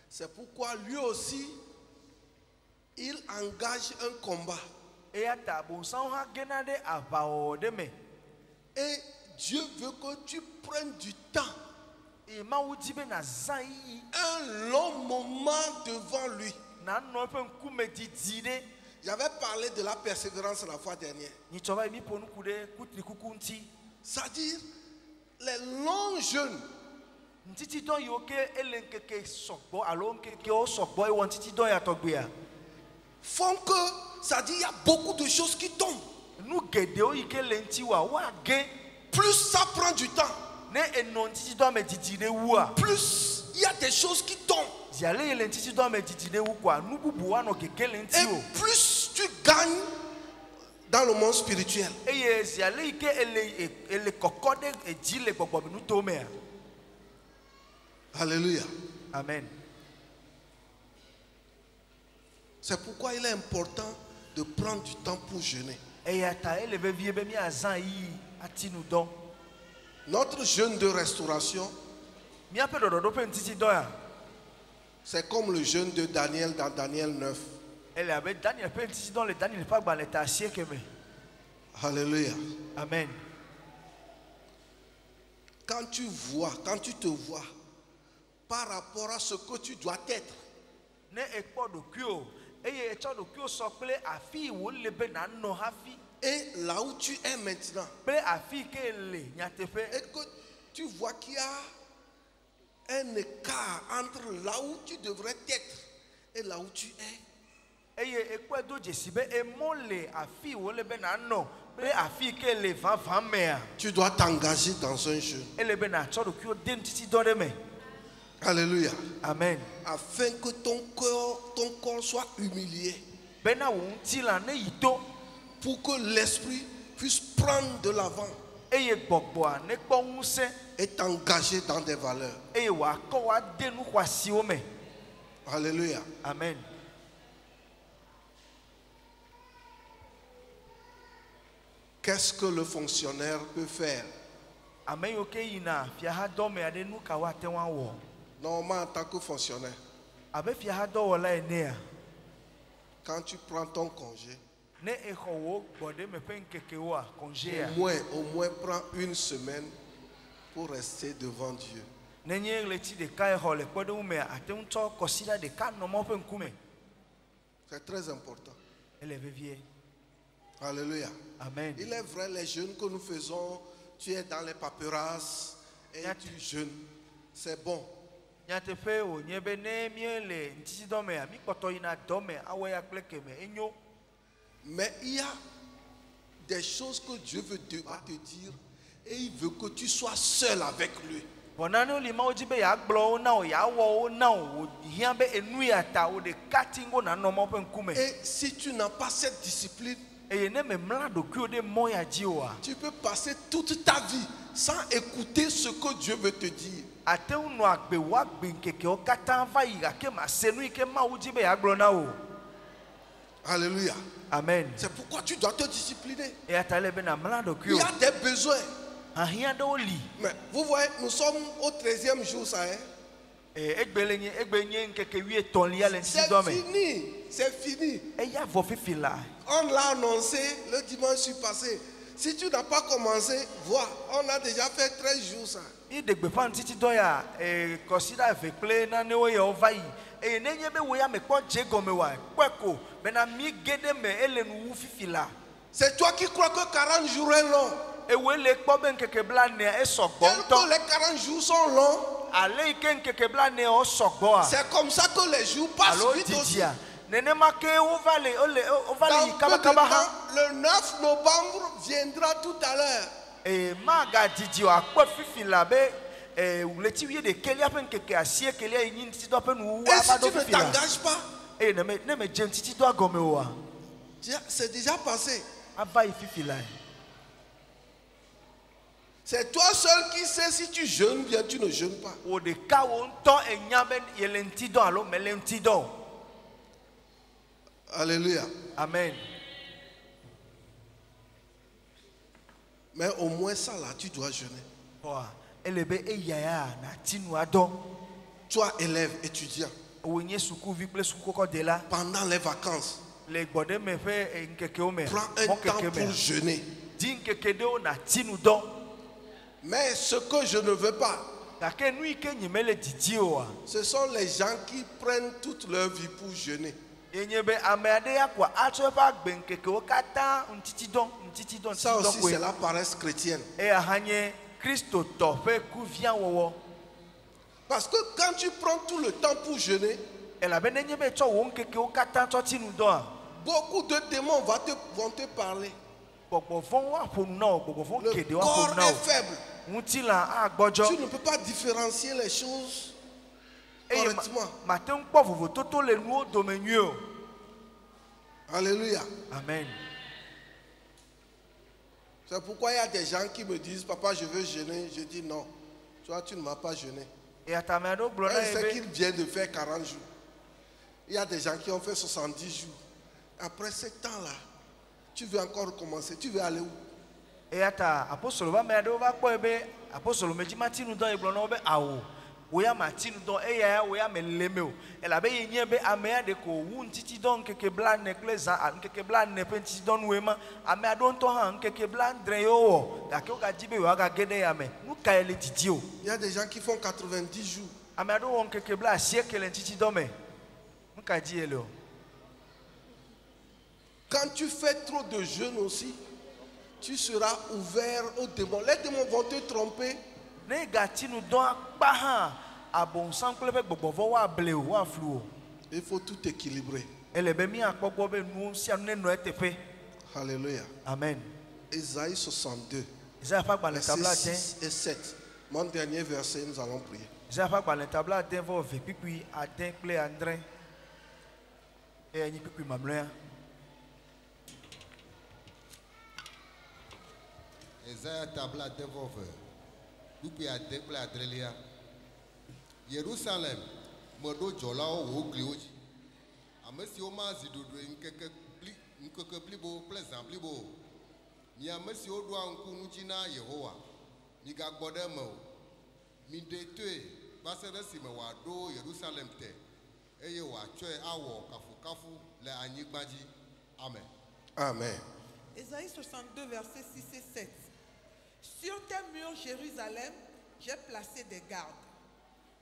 C'est pourquoi lui aussi, il engage un combat. Eya ta abosãwo hã gena ɖe aʋawɔwɔ ɖe me Et Dieu veut que tu prennes du temps, eye Mawu di be nazã yiyi un long moment devant lui. nanɔ eƒe ŋkume didi ɖe. J'avais parlé de la persévérance la fois dernière. Nyitsɔ va yi mi ƒo nuku ɖe kutrikuku ŋuti. C'est-à-dire, les longs jeûnes Ŋtitidɔ yiwo ke ele ŋkeke sɔgbɔ alo ŋkekewo sɔgbɔ ewɔ ŋtitidɔ ya tɔgbea font que, c'est-à-dire, il y a beaucoup de choses qui tombent. nu geɖewo yi ke le ŋuti wa woage Plus ça prend du temps, ne enɔ ŋtitidɔ me didi ɖe wua plus il y a des choses qui tombent. ziale yi le ŋtitidɔ me didi ɖe wu koa nu bubu anɔ keke le ŋuti o Et plus tu gagnes dans le monde spirituel, eye ziale yi ke ele kɔkɔ ɖe edzi le gbɔgbɔme nuto mea. alléluia. Amen. C'est pourquoi il est important de prendre du temps pour jeûner. Eya ta ele vevie be miazã yi ati nu dɔ Notre jeûne de restauration, míaƒe ɖɔɖɔɖo ƒe ŋtitidɔ ya c'est comme le jeûne de Daniel dans Daniel 9. ele abe Daniel ƒe ŋtitidɔ le Daniel ƒe agbalẽ ta 9 me. Alléluia. Amen. Quand tu te vois par rapport à ce que tu dois être, Ne ekpɔ ɖokuiwo eye etsɔ ɖokuiwo sɔ kple afi yi wòle be nanɔ hafi et là où tu es maintenant, kple afi yi ke le nyateƒe et que tu vois qu'il y a un écart entre là où tu devrais être et là où tu es, eye ekpɔe do dzesi be emɔ le afi yi wòle be nanɔ kple afi yi ke le vavã mea tu dois t'engager dans un jeûne. ele be natsɔ ɖokuiwo de ŋtitidɔ ɖe me. Alléluia. Amen. Afin que ton corps soit humilié, Bena wo ŋutilã ne yi to pour que l'esprit puisse prendre de l'avant eye gbɔgbɔa ne kpɔ ŋusẽ et t'engager dans des valeurs. eye wòakɔ wòade nu xɔasiwo me. Alléluia. Amen. Qu'est-ce que le fonctionnaire peut faire? Ame yiwo ke yina fiahadɔ mea ɖe nu ka woate ŋu awɔ Normalement, en tant que fonctionnaire, abe fiahadɔwɔla enea quand tu prends ton congé, ne exɔ wo gbɔɖeme ƒe ŋkekewoa kɔnzea au moins prends une semaine pour rester devant Dieu. nenye ɣleti ɖeka exɔ le kpɔɖeŋu mea ate ŋu tsɔ kɔsiɖa ɖeka nɔ Mawu ƒe ŋkume. C'est très important. Ele vevie. Alléluia. Amen. Il est vrai, les jeûnes que nous faisons, tu es dans les paperasses et tu jeûnes. C'est bon. Nyateƒe wònye be ne míele ŋtitidɔ mea míkpɔtɔ yina dɔ me awɔ ya kple keme enyo. Mais il y a des choses que Dieu va te dire et il veut que tu sois seul avec lui. Vɔ nanewo li Mawu dzi be yeagblɔ wo na wo yeawɔ wo na wo wòhiã be enu ya ta wo ɖeka ti ŋgo nanɔ Mawu ƒe ŋkume. Et si tu n'as pas cette discipline, Eye ne memla ɖokuiwo ɖe mɔ ya dzi oa tu peux passer toute ta vie sans écouter ce que Dieu veut te dire. ate ŋu nɔ agbe woagbe ŋkekewo katã va yi gake mase nu yi ke Mawu dzi be yeagblɔ na wo. Alléluia. Amen. C'est pourquoi tu dois te discipliner. Eya ta ele be namla Il ɖokuiwo. y a des besoins. Ahiã ɖewo li. Mais vous voyez, nous sommes au 13e jour, ça est. C'est fini. Et ya vo fifi là. On l'a annoncé le dimanche passé. Si tu n'as pas commencé, vois, on a déjà fait 13 jours ça. I de gbe pan titi do ya consider ve play na ne wo ye ovai. E ne nye be wo ya me ko je gome wa. Kweko, me na mi gede me ele nu fifi là. C'est toi qui crois que 40 jours est long. Et où les kobben keke blane e sokbo Tellement les 40 jours sont longs. Ale iken keke blane o sokbo. C'est comme ça que les jours passent vite aussi. Nene make o vale Dans kaba peu de kaba ha. temps, le 9 novembre viendra tout à l'heure. E maga didi o akpo fifi la be uleti wie de kelia pen keke asie kelia yin titi do pen wu Et si abado tu ne fifi la. t'engages pas, E ne me jem titi do agome o. c'est déjà passé. Ava fifi la. C'est toi seul qui sais si tu jeûnes bien, tu ne jeûnes pas. O de ka wo nto enyaben yelenti do alo melenti do. Alléluia. Amen. Mais au moins ça là, tu dois jeûner. Elebe eyaya na tinu ado. Toi, élève, étudiant, Onye suku vi ple suku ko de la. pendant les vacances, Le gbode me fe nkeke o me. prends un temps pour jeûner. Di nkeke de o na tinu do. Mais ce que je ne veux pas, Kake nu ike nyimele didi o. ce sont les gens qui prennent toute leur vie pour jeûner. Enyebe amade ya kwa acho pa gbe nkeke o kata ntiti don Ça aussi, c'est la paresse chrétienne. E ahanye Christo to fe ku via wowo. Parce que quand tu prends tout le temps pour jeûner, E la bene nyebe cho wo nkeke o kata cho tinu do. beaucoup de démons vont te parler. Gbogbo fon wa fonu na o, gbogbo fon Le kede wa corps fonu na est o. faible. Mutila agbojo. Tu ne peux pas différencier les choses correctement. Matin kpo vovo toto le nu o domenyu o. Alléluia. Amen. C'est pourquoi il y a des gens qui me disent, papa, je veux jeûner. Je dis non. Toi, tu ne m'as pas jeûné. Et atamado blona C'est ebe. qu'il vient de faire 40 jours. Il y a des gens qui ont fait 70 jours. Après ce temps-là, tu veux encore recommencer. Tu veux aller où? Et ata apostolo ba me ado ba kpo ebe apostolo meji matinu don e blona obe awo. Wo ya matinu don e ya wo ya me leme o. E la be yin be ame ade ko wu ntiti don keke blan necklace nkeke blan ne pentiti don we ma ame ado nto han nkeke blan dren yo wo. Ga ke o ga jibe wo ga gede ya me. Nu ka ele titi o. Il y a des gens qui font 90 jours. Ame ado won keke blan siècle ntiti don me. Nu ka ji ele o. Quand tu fais trop de jeûne aussi, tu seras ouvert aux démons. Les démons vont te tromper. Ne gatinu don akpa han abon sankle pe gbogbo vo wa ble o wa flu o. Il faut tout équilibrer. Elebe mi akpogbo be nu si anu no etepe. Alléluia. Amen. Isaïe 62, Isaiah fa gba le versets tabla 6 et 7. Mon dernier verset, nous allons prier. Isaiah fa gba le tabla ten vo ve pipi aten kple andre. E ni pipi mamlea. Isaiah tabla devove. Dupi ade kple adrelia. Jerusalem, modo dzɔlawo wò gliwo dzi. Ame siwo mazi ɖoɖoe ŋkeke blibo kple zã blibo o. Mi ame siwo ɖoa ŋku ŋuti na Yehowa, migagbɔ ɖe eme o. Miɖe toe va se ɖe esime wòaɖo Yerusalem te, eye wòatsɔe awɔ kafukafu le anyigba dzi. Amen. Amen. Ésaïe 62, versets 6 et 7. Sur tes murs, Jérusalem, j'ai placé des gardes.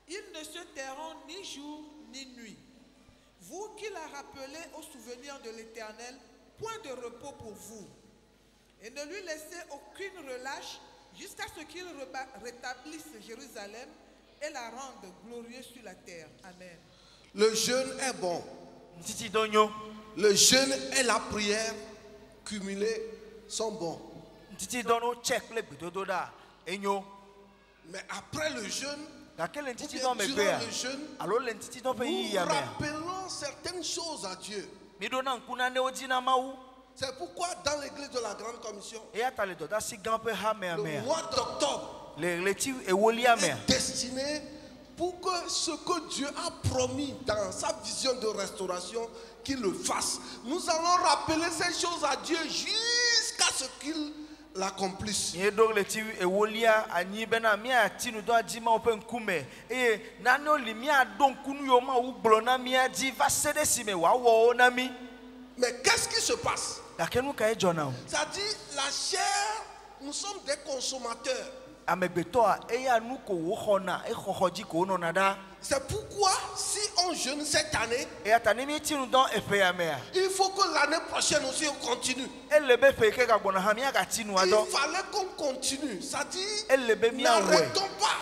Ils ne se tairont ni jour ni nuit. Vous qui la rappelez au souvenir de l'Éternel, point de repos pour vous. Et ne lui laissez aucune relâche jusqu'à ce qu'il rétablisse Jérusalem et la rende glorieuse sur la terre. Amen. Le jeûne est bon. Titi donyo. Le jeûne et la prière cumulées sont bons. Titi dono check le gbedodo da. Enyo. Mais après le jeûne, Gakele ou titi bien don me durant bea. le jeûne, Alo le titi don pe yi nous ya me. rappelons certaines choses à Dieu. Mi do na nkuna ne odi na mawu. C'est pourquoi dans l'église de la Grande Commission, E ata le doda si gan pe ha me le me. mois d'octobre Le ti ewoli ame. est destiné pour que ce que Dieu a promis dans sa vision de restauration, qu'il le fasse. Nous allons rappeler ces choses à Dieu jusqu'à ce qu'il l'accomplisse. Ye do le ti ewolia anyi bena mi ati nu do ajima open kume. Na no li mi adon kunu yo ma ugbo na mi aji va sede si me wa wo na mi. Mais qu'est-ce qui se passe? La kenu ka e jona o. Ça dit la chair, nous sommes des consommateurs. Amegbeto a eya nu ko wo hona e khokhoji ko no nada. C'est pourquoi si on jeûne cette année, E atani mi ti nu don efe ya me a. il faut que l'année prochaine aussi on continue. Elebe fe ke ga gbona ha mi aga ti nu Il ado. fallait qu'on continue. Ça dit, Elebe mi awe. n'arrêtons pas.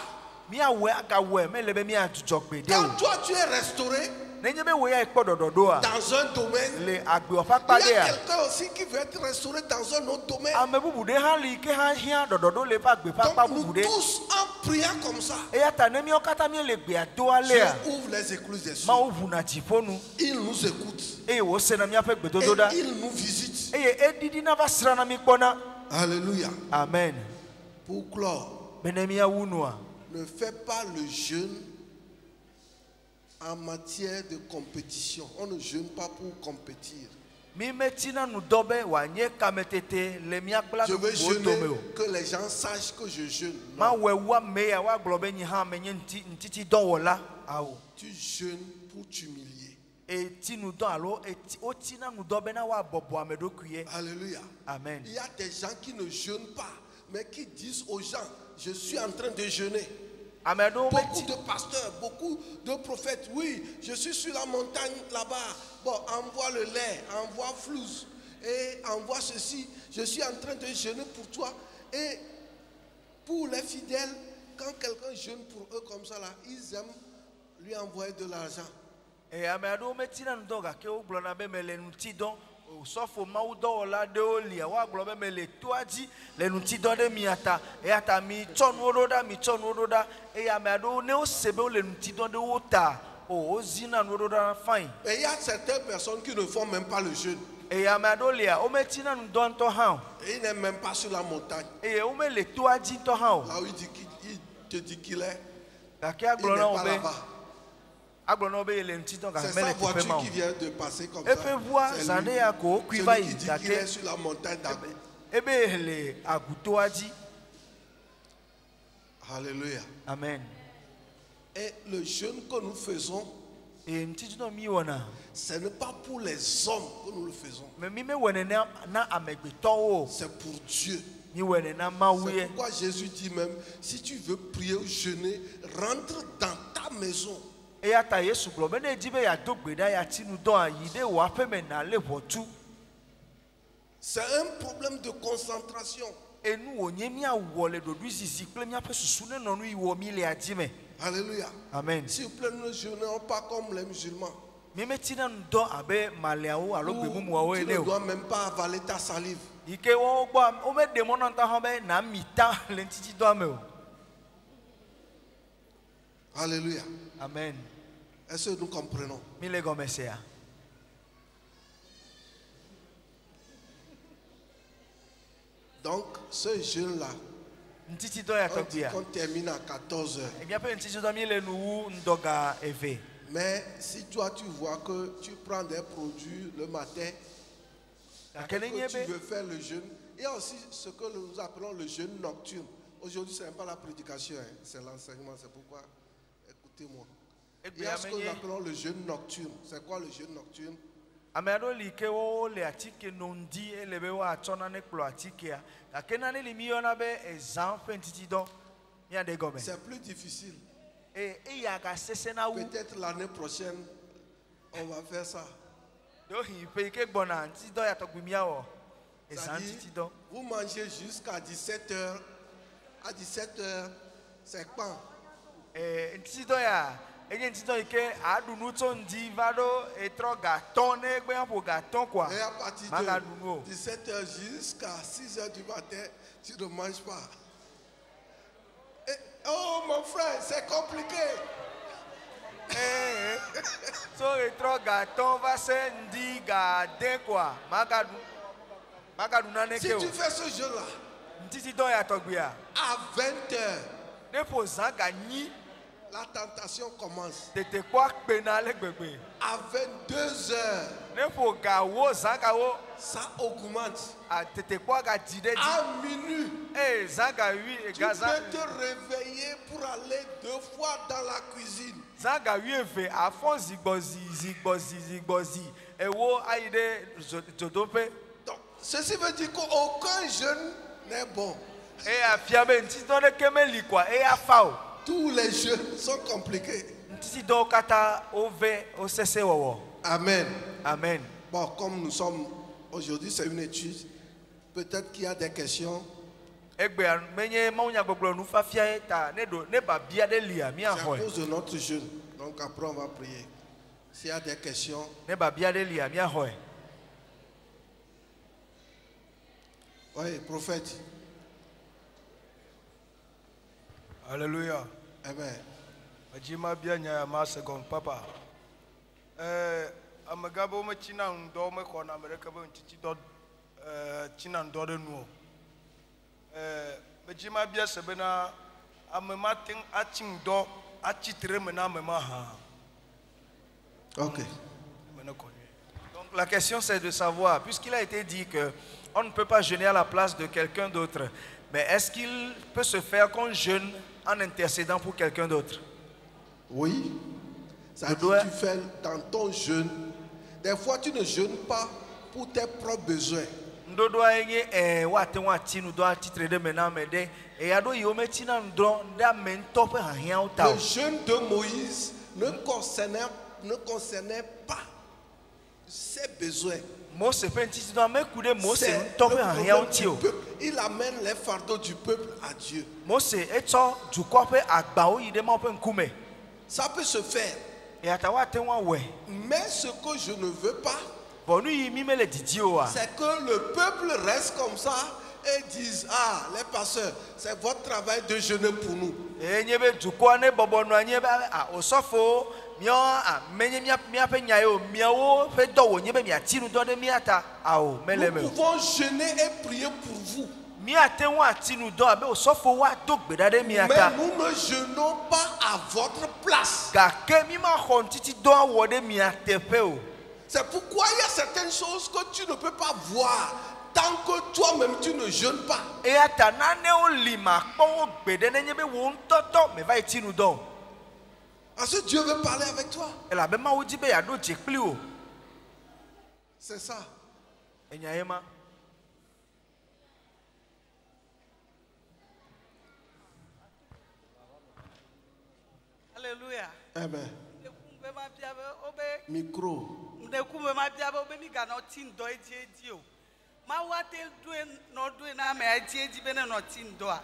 Mi awe aga we me lebe mi ajujogbe de Quand o. toi tu es restauré Nenye be we ya ikpo dododo a. dans un domaine, Le agbe ofa il pade y a a. quelqu'un aussi qui veut être restauré dans un autre domaine. Amebubu de ha li ke ha hia dododo le fa gbe pa Donc nous bubu de. tous en priant comme ça, Eya ta ne mi okata mi le gbe ado ale a. Dieu ouvre les écluses des cieux. Ma ovu na jifonu. Il nous écoute E wo se na mi afa gbe dodo da. et il nous visite. E edidi na va sra na mi kpona. Alléluia. Amen. Pour clore, Benemi awunu a. ne fais pas le jeûne en matière de compétition. On ne jeûne pas pour compétir. Mi metina nu dobe wa nye kametete le mi akpla Je nu veux bo jeûner, tome o. que les gens sachent que je jeûne. Ma Non. wewa me ya wa glo be nyi ha me nye ntiti dowola awo. Tu jeûnes pour t'humilier. E ti nu do alo o ti na nu dobe na wa bobo amedo kuye. Alléluia. Amen. Il y a des gens qui ne jeûnent pas, mais qui disent aux gens, je suis en train de jeûner. Amedo Beaucoup meti de pasteurs, beaucoup de prophètes, oui, je suis sur la montagne là-bas. Bon, envoie le lait, envoie flous, et envoie ceci. Je suis en train de jeûner pour toi. Et pour les fidèles, quand quelqu'un jeûne pour eux comme ça, là, ils aiment lui envoyer de l'argent. e amedo meti na nu do ga ke o glo na be me le nu ti don. Sofo ma u dowola de oli a wa glo be me le toaji le nu ti don de mi ata. E ata mi chonu ododa mi chonu ododa. E amedo ne o sebe o le nu ti don de o ta. O zina nu ododa fine. Et il y a certaines personnes qui ne font même pas le jeûne. E amedo le a o meti na nu don to ha. Et ils n'aiment même pas sur la montagne. E o me le toaji to ha. Là où il te dit qu'il est, Ga ke il aglo n'est na pas obe. là-bas. Aglo na obe le nu ti don ga C'est me sa le tipe voiture ma. qui vient de passer comme Et ça. fait voir, C'est ça lui. n'est à quoi, qui va Celui y qui dit gâter. qu'il est sur la montagne d'Ago. Ebe le agutoaji. Alléluia. Amen. Et le jeûne que nous faisons, E ntiji no mi wona. ce n'est pas pour les hommes que nous le faisons. Me mi me wene na amegbeto wo. C'est pour Dieu. Mi wene na C'est mawuye. pourquoi Jésus dit même, si tu veux prier ou jeûner, rentre dans ta maison. E ya ta Yesu glo be na ejibe ya dogbeda ya tinu don ayide wa pe me na le votu. C'est un problème de concentration. Enu onye mi awole dodu zizi ple mi ape susu ne nonu iwo mi le adime. Alléluia. Amen. S'il vous plaît, ne jeûnons pas comme les musulmans. Mi metina ndo abe maleawo alo gbe mumu awo Tu ele ne o. dois même pas avaler ta salive. Ike wo gba o me de mo na nta ho be na mita le ntiji do ame o. Alléluia. Amen. Est-ce que nous comprenons? Mi le gomesea. Donc, ce jeûne-là, Ntiti do ya on dit tobia. qu'on termine à 14 heures. E bia pe ntiti do mi le nu ndoga eve. Mais si toi, tu vois que tu prends des produits le matin, Akele que tu nyebe. veux faire le jeûne, il y a aussi ce que nous appelons le jeûne nocturne. Aujourd'hui, ce n'est pas la prédication, hein, c'est l'enseignement, c'est pourquoi, écoutez-moi. Il y a ce que nous appelons le jeûne nocturne. C'est quoi le jeûne nocturne? Amero li ke wo le atike nondi elebe wa chona ne klo atike a. Akena ne li mi yona be ezan fe ntiti do. Ya de gome. C'est plus difficile. E ya ka sese na wu. Peut-être l'année prochaine, on va faire ça. Do hi pe ke gbona ntiti do ya to gbimia wo. Ça Ezan dit, ntiti do. vous mangez jusqu'à 17h. À 17h, c'est quand? Ntiti do ya enye ntiti do ike adu nu to ndi vado etro gaton ne gbe an po gaton kwa. Et à partir Maga de dunu o. 17h jusqu'à 6h du matin, tu ne manges pas. Et, oh mon frère, c'est compliqué. So etro gaton va se ndi gaden kwa. Maga dunu na Si ke o. tu fais ce jeu-là, Ntiti do ya to gbe a. à 20h, Depo zan ga nyi. la tentation commence. Tete kwa kpena le gbegbe. À 22 heures, Ne fo gawo zangawo. ça augmente. A tete kwa ga dide di. À minuit, Eh zanga 8 tu gaza. peux te réveiller pour aller 2 fois dans la cuisine. Zanga 8 ve afon zigbozi. Ewo aide zodope. Donc, ceci veut dire qu'aucun jeune n'est bon. E afiabe ntiti don de kemeli kwa e afao. Tous les jeunes sont compliqués. Ntiti don kata ove o sese wowo. Amen. Amen. Bon, comme nous sommes aujourd'hui, c'est une étude. Peut-être qu'il y a des questions. Egbe menye maunya gbogbo nu fafia ta ne ba bia de lia mi C'est à ahoy. cause de notre jeune. Donc après, on va prier. S'il y a des questions, Ne ba bia de lia mi ahoy. oui, prophète. Alléluia. Amen. Majima bien nya ma second papa. Amagabo me china ndo me ko na America be ntiti do china ndo de nu. Majima bien sebena amema tin achin do achitre me na mema ha. Ok. Donc la question c'est de savoir, puisqu'il a été dit que on ne peut pas jeûner à la place de quelqu'un d'autre, mais est-ce qu'il peut se faire qu'on jeûne en intercédant pour quelqu'un d'autre? Oui. Ça dit dois- que tu fais dans ton jeûne. Des fois, tu ne jeûnes pas pour tes propres besoins. Ndodo enye wate wati nu do atitre de mena mede e ya do yo meti na ndro nda mento pe hahia Le uta. jeûne de Moïse ne concernait pas ses besoins. Mose pe ntiti do amekude Mose C'est nto pe le hahia problème uti du o. peuple. Il amène les fardeaux du peuple à Dieu. Mose eto dukọ pe agba o yide ma pe nkume. Ça peut se faire. E ata wate wa we. Mais ce que je ne veux pas, Bonu yi mi mele didi o a. c'est que le peuple reste comme ça et dise, ah, les pasteurs, c'est votre travail de jeûner pour nous. E nye be dukọ ne bobo no anye be a osofo mio a menye mia pe nyae o miawo fe do wo nye be mia tinu do de miata a o mele Nous me. pouvons jeûner et prier pour vous. Miate wa tinu do abe osofo wa do gbeda de Mais miata. nous ne jeûnons pas à votre place. Gake mi ma xɔ ntiti dɔ awɔ ɖe mia teƒe o. C'est pourquoi il y a certaines choses que tu ne peux pas voir tant que toi-même tu ne jeûnes pas. Eya ta nanewo li ma kpɔ wo gbe ɖe nenye be wo ŋutɔtɔ me va yi tinu dɔ o. Parce que Dieu veut parler avec toi. Elabena Mawu di be yeaɖo dzi kpli o. C'est ça. Enya ye ma. Alléluia. Amen. Ndekumbe mabiabe obe Micro. ndekumbe mabiabe obe mi gana tin do eji o. Ma wate due no due na me eji bene no tin do a.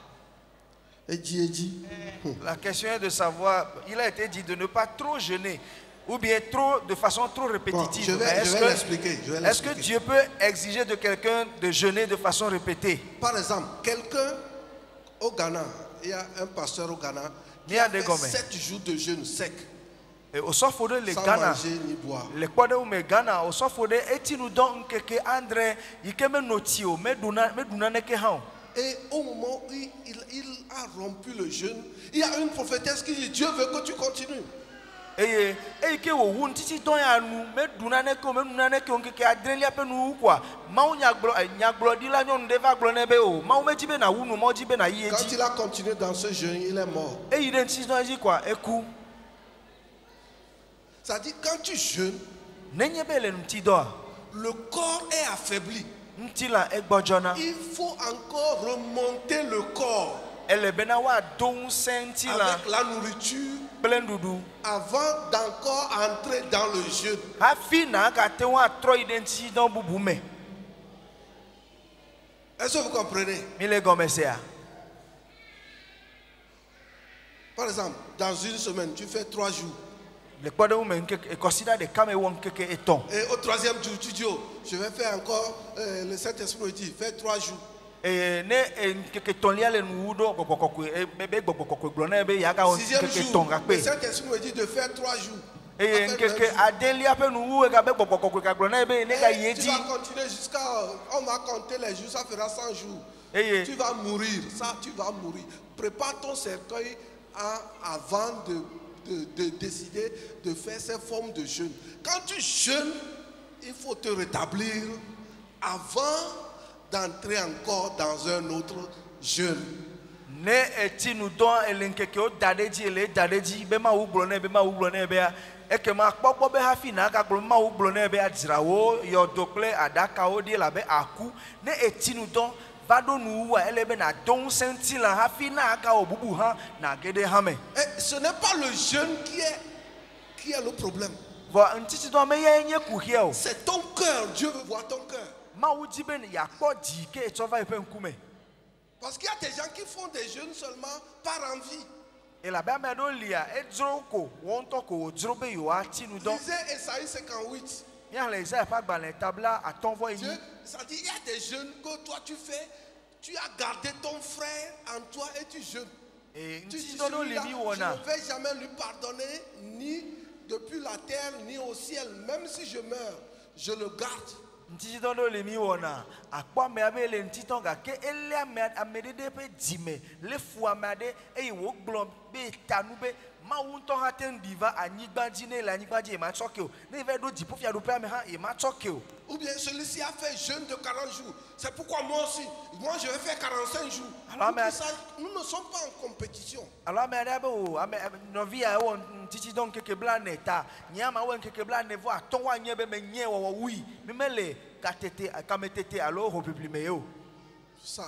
Eji. La question est de savoir, il a été dit de ne pas trop jeûner ou bien trop de façon trop Bon, répétitive. je Mais vais l'expliquer. est-ce que Dieu peut exiger de quelqu'un de jeûner de façon répétée? Par exemple, quelqu'un au Ghana, il y a un pasteur au Ghana qui Mia a fait de Gomez. 7 jours de jeûne sec, Et au sofo de le sans Ghana. manger ni boire. Le kpɔɖe wo me Ghana o sɔfo ɖe eti nu dɔ nkeke andre yi ke menɔ tsi o meɖuna naneke hã o. Et au moment où il a rompu le jeûne, il y a une prophétesse qui dit, Dieu veut que tu continues. Eye eyi ke wòwu ŋtiti dɔ ya nu meɖu naneke o menu naneke o nkeke adrelia ƒe nuwu koa Mawu nyagblɔɖila nyɔnu ɖe va gblɔ nɛ be o Mawu medzi be na wu nu Mawu dzi be na yi Quand edzi. il a continué dans ce jeûne, il est mort. Eyi ɖe ŋtiti dɔ dzi koa eku. Ça dit, quand tu jeûnes, Nenye be le ŋuti dɔa le corps est affaibli. ŋutila egbɔdzɔna. Il faut encore remonter le corps Ele bena woado ŋusẽ ŋutila avec la nourriture kple nuɖuɖu. avant d'encore entrer dans le jeûne. Hafi na gate ŋu atrɔ yi ɖe ŋtiti dɔ bubu me. Est-ce que vous comprenez? Mi le gɔme sea. Par exemple, dans une semaine, tu fais 3 jours. Le kpɔɖe wo me nkeke ekɔsida ɖeka me wɔ nkeke etɔ̃. Et au 3e jour, tu dis, oh, je vais faire encore le Saint-Esprit me dit, fais 3 jours. Eye ne nkeke etɔ̃lia le nuwu ɖo gbɔgbɔ kɔkɔe ebe gbɔgbɔ kɔkɔe gblɔ nɛ be yaga wɔ 6e nkeke jour, etɔ̃ le gakpe. Saint-Esprit me dit de faire 3 jours. Eye Après nkeke le jour, adelia ƒe nuwu ega be gbɔgbɔ kɔkɔe gagblɔ nɛ be ne ga yi et tu edzi. vas continuer jusqu'à, on va compter les jours, ça fera 100 jours. Eye Tu vas mourir, ça, tu vas mourir. Prépare ton cercueil avant de décider de faire ces formes de jeûne. Quand tu jeûnes, il faut te rétablir avant d'entrer encore dans un autre jeûne. Ne eti nu dɔn elenkeke o da ɖe dzi ele da ɖe dzi be ma wu gblɔ nɛ be ma wu gblɔ nɛ bea ekema kpɔkpɔ be hafi na aka gblɔ ma wu gblɔ nɛ be adzrawo yɔdo kple aɖakawo ɖi labe aku ne eti nu dɔn va ɖo nu wua ele be na do ŋusẽ ŋuti la hafi na aka wɔ bubu hã na ge ɖe hã me. Et ce n'est pas le jeûne qui est le problème. Vɔ ŋtitsidɔn me ye nye kuhia o. C'est ton cœur. Dieu veut voir ton cœur. Mawu dzi be yakpɔ dzi ke etsɔ va eƒe ŋkume. Parce qu'il y a des gens qui font des jeûnes seulement par envie. Elabe ame aɖewo lia edzro ko wɔn ŋutɔ ko wòdzro be yewoati nu dɔ. Lisez Esaïe 58. Míale Isaïe ƒe agbalẽ tabla 8:1. Ça dit, il y a des jeûnes que toi tu fais, tu as gardé ton frère en toi et tu jeûnes. Et Tu dis, ŋtitsidɔn ɖewo celui-là, li mi je wɔna. ne vais jamais lui pardonner, ni depuis la terre, ni au ciel. Même si je meurs, je le garde. Ŋtitsidɔn ɖewo li mi wɔna. Akpɔ ame abe le ŋtitɔ gake ele ame ɖeɖe ƒe dzime le fu ame aɖe eye wògblɔ be ta nu be Mawu ŋutɔ hã te ŋu ɖi va anyigba dzi ne le anyigba dzi yematsɔ ke o. Ne va ɖo dziƒofiaɖuƒe ame hã yematsɔ ke o. Ou bien celui-ci a fait jeûne de 40 jours. C'est pourquoi moi aussi, moi je vais faire 45 jours. Alors, mais- Nous ne sommes pas en compétition. Alo ame aɖe be o ame nɔvia ewɔ ŋtitsidɔn nkeke blaene ta nye ama wɔ nkeke blaene vɔ atɔ woanye be menye wɔwɔ wui mi mele kametete alo hoʋiʋli me ye o. Ça.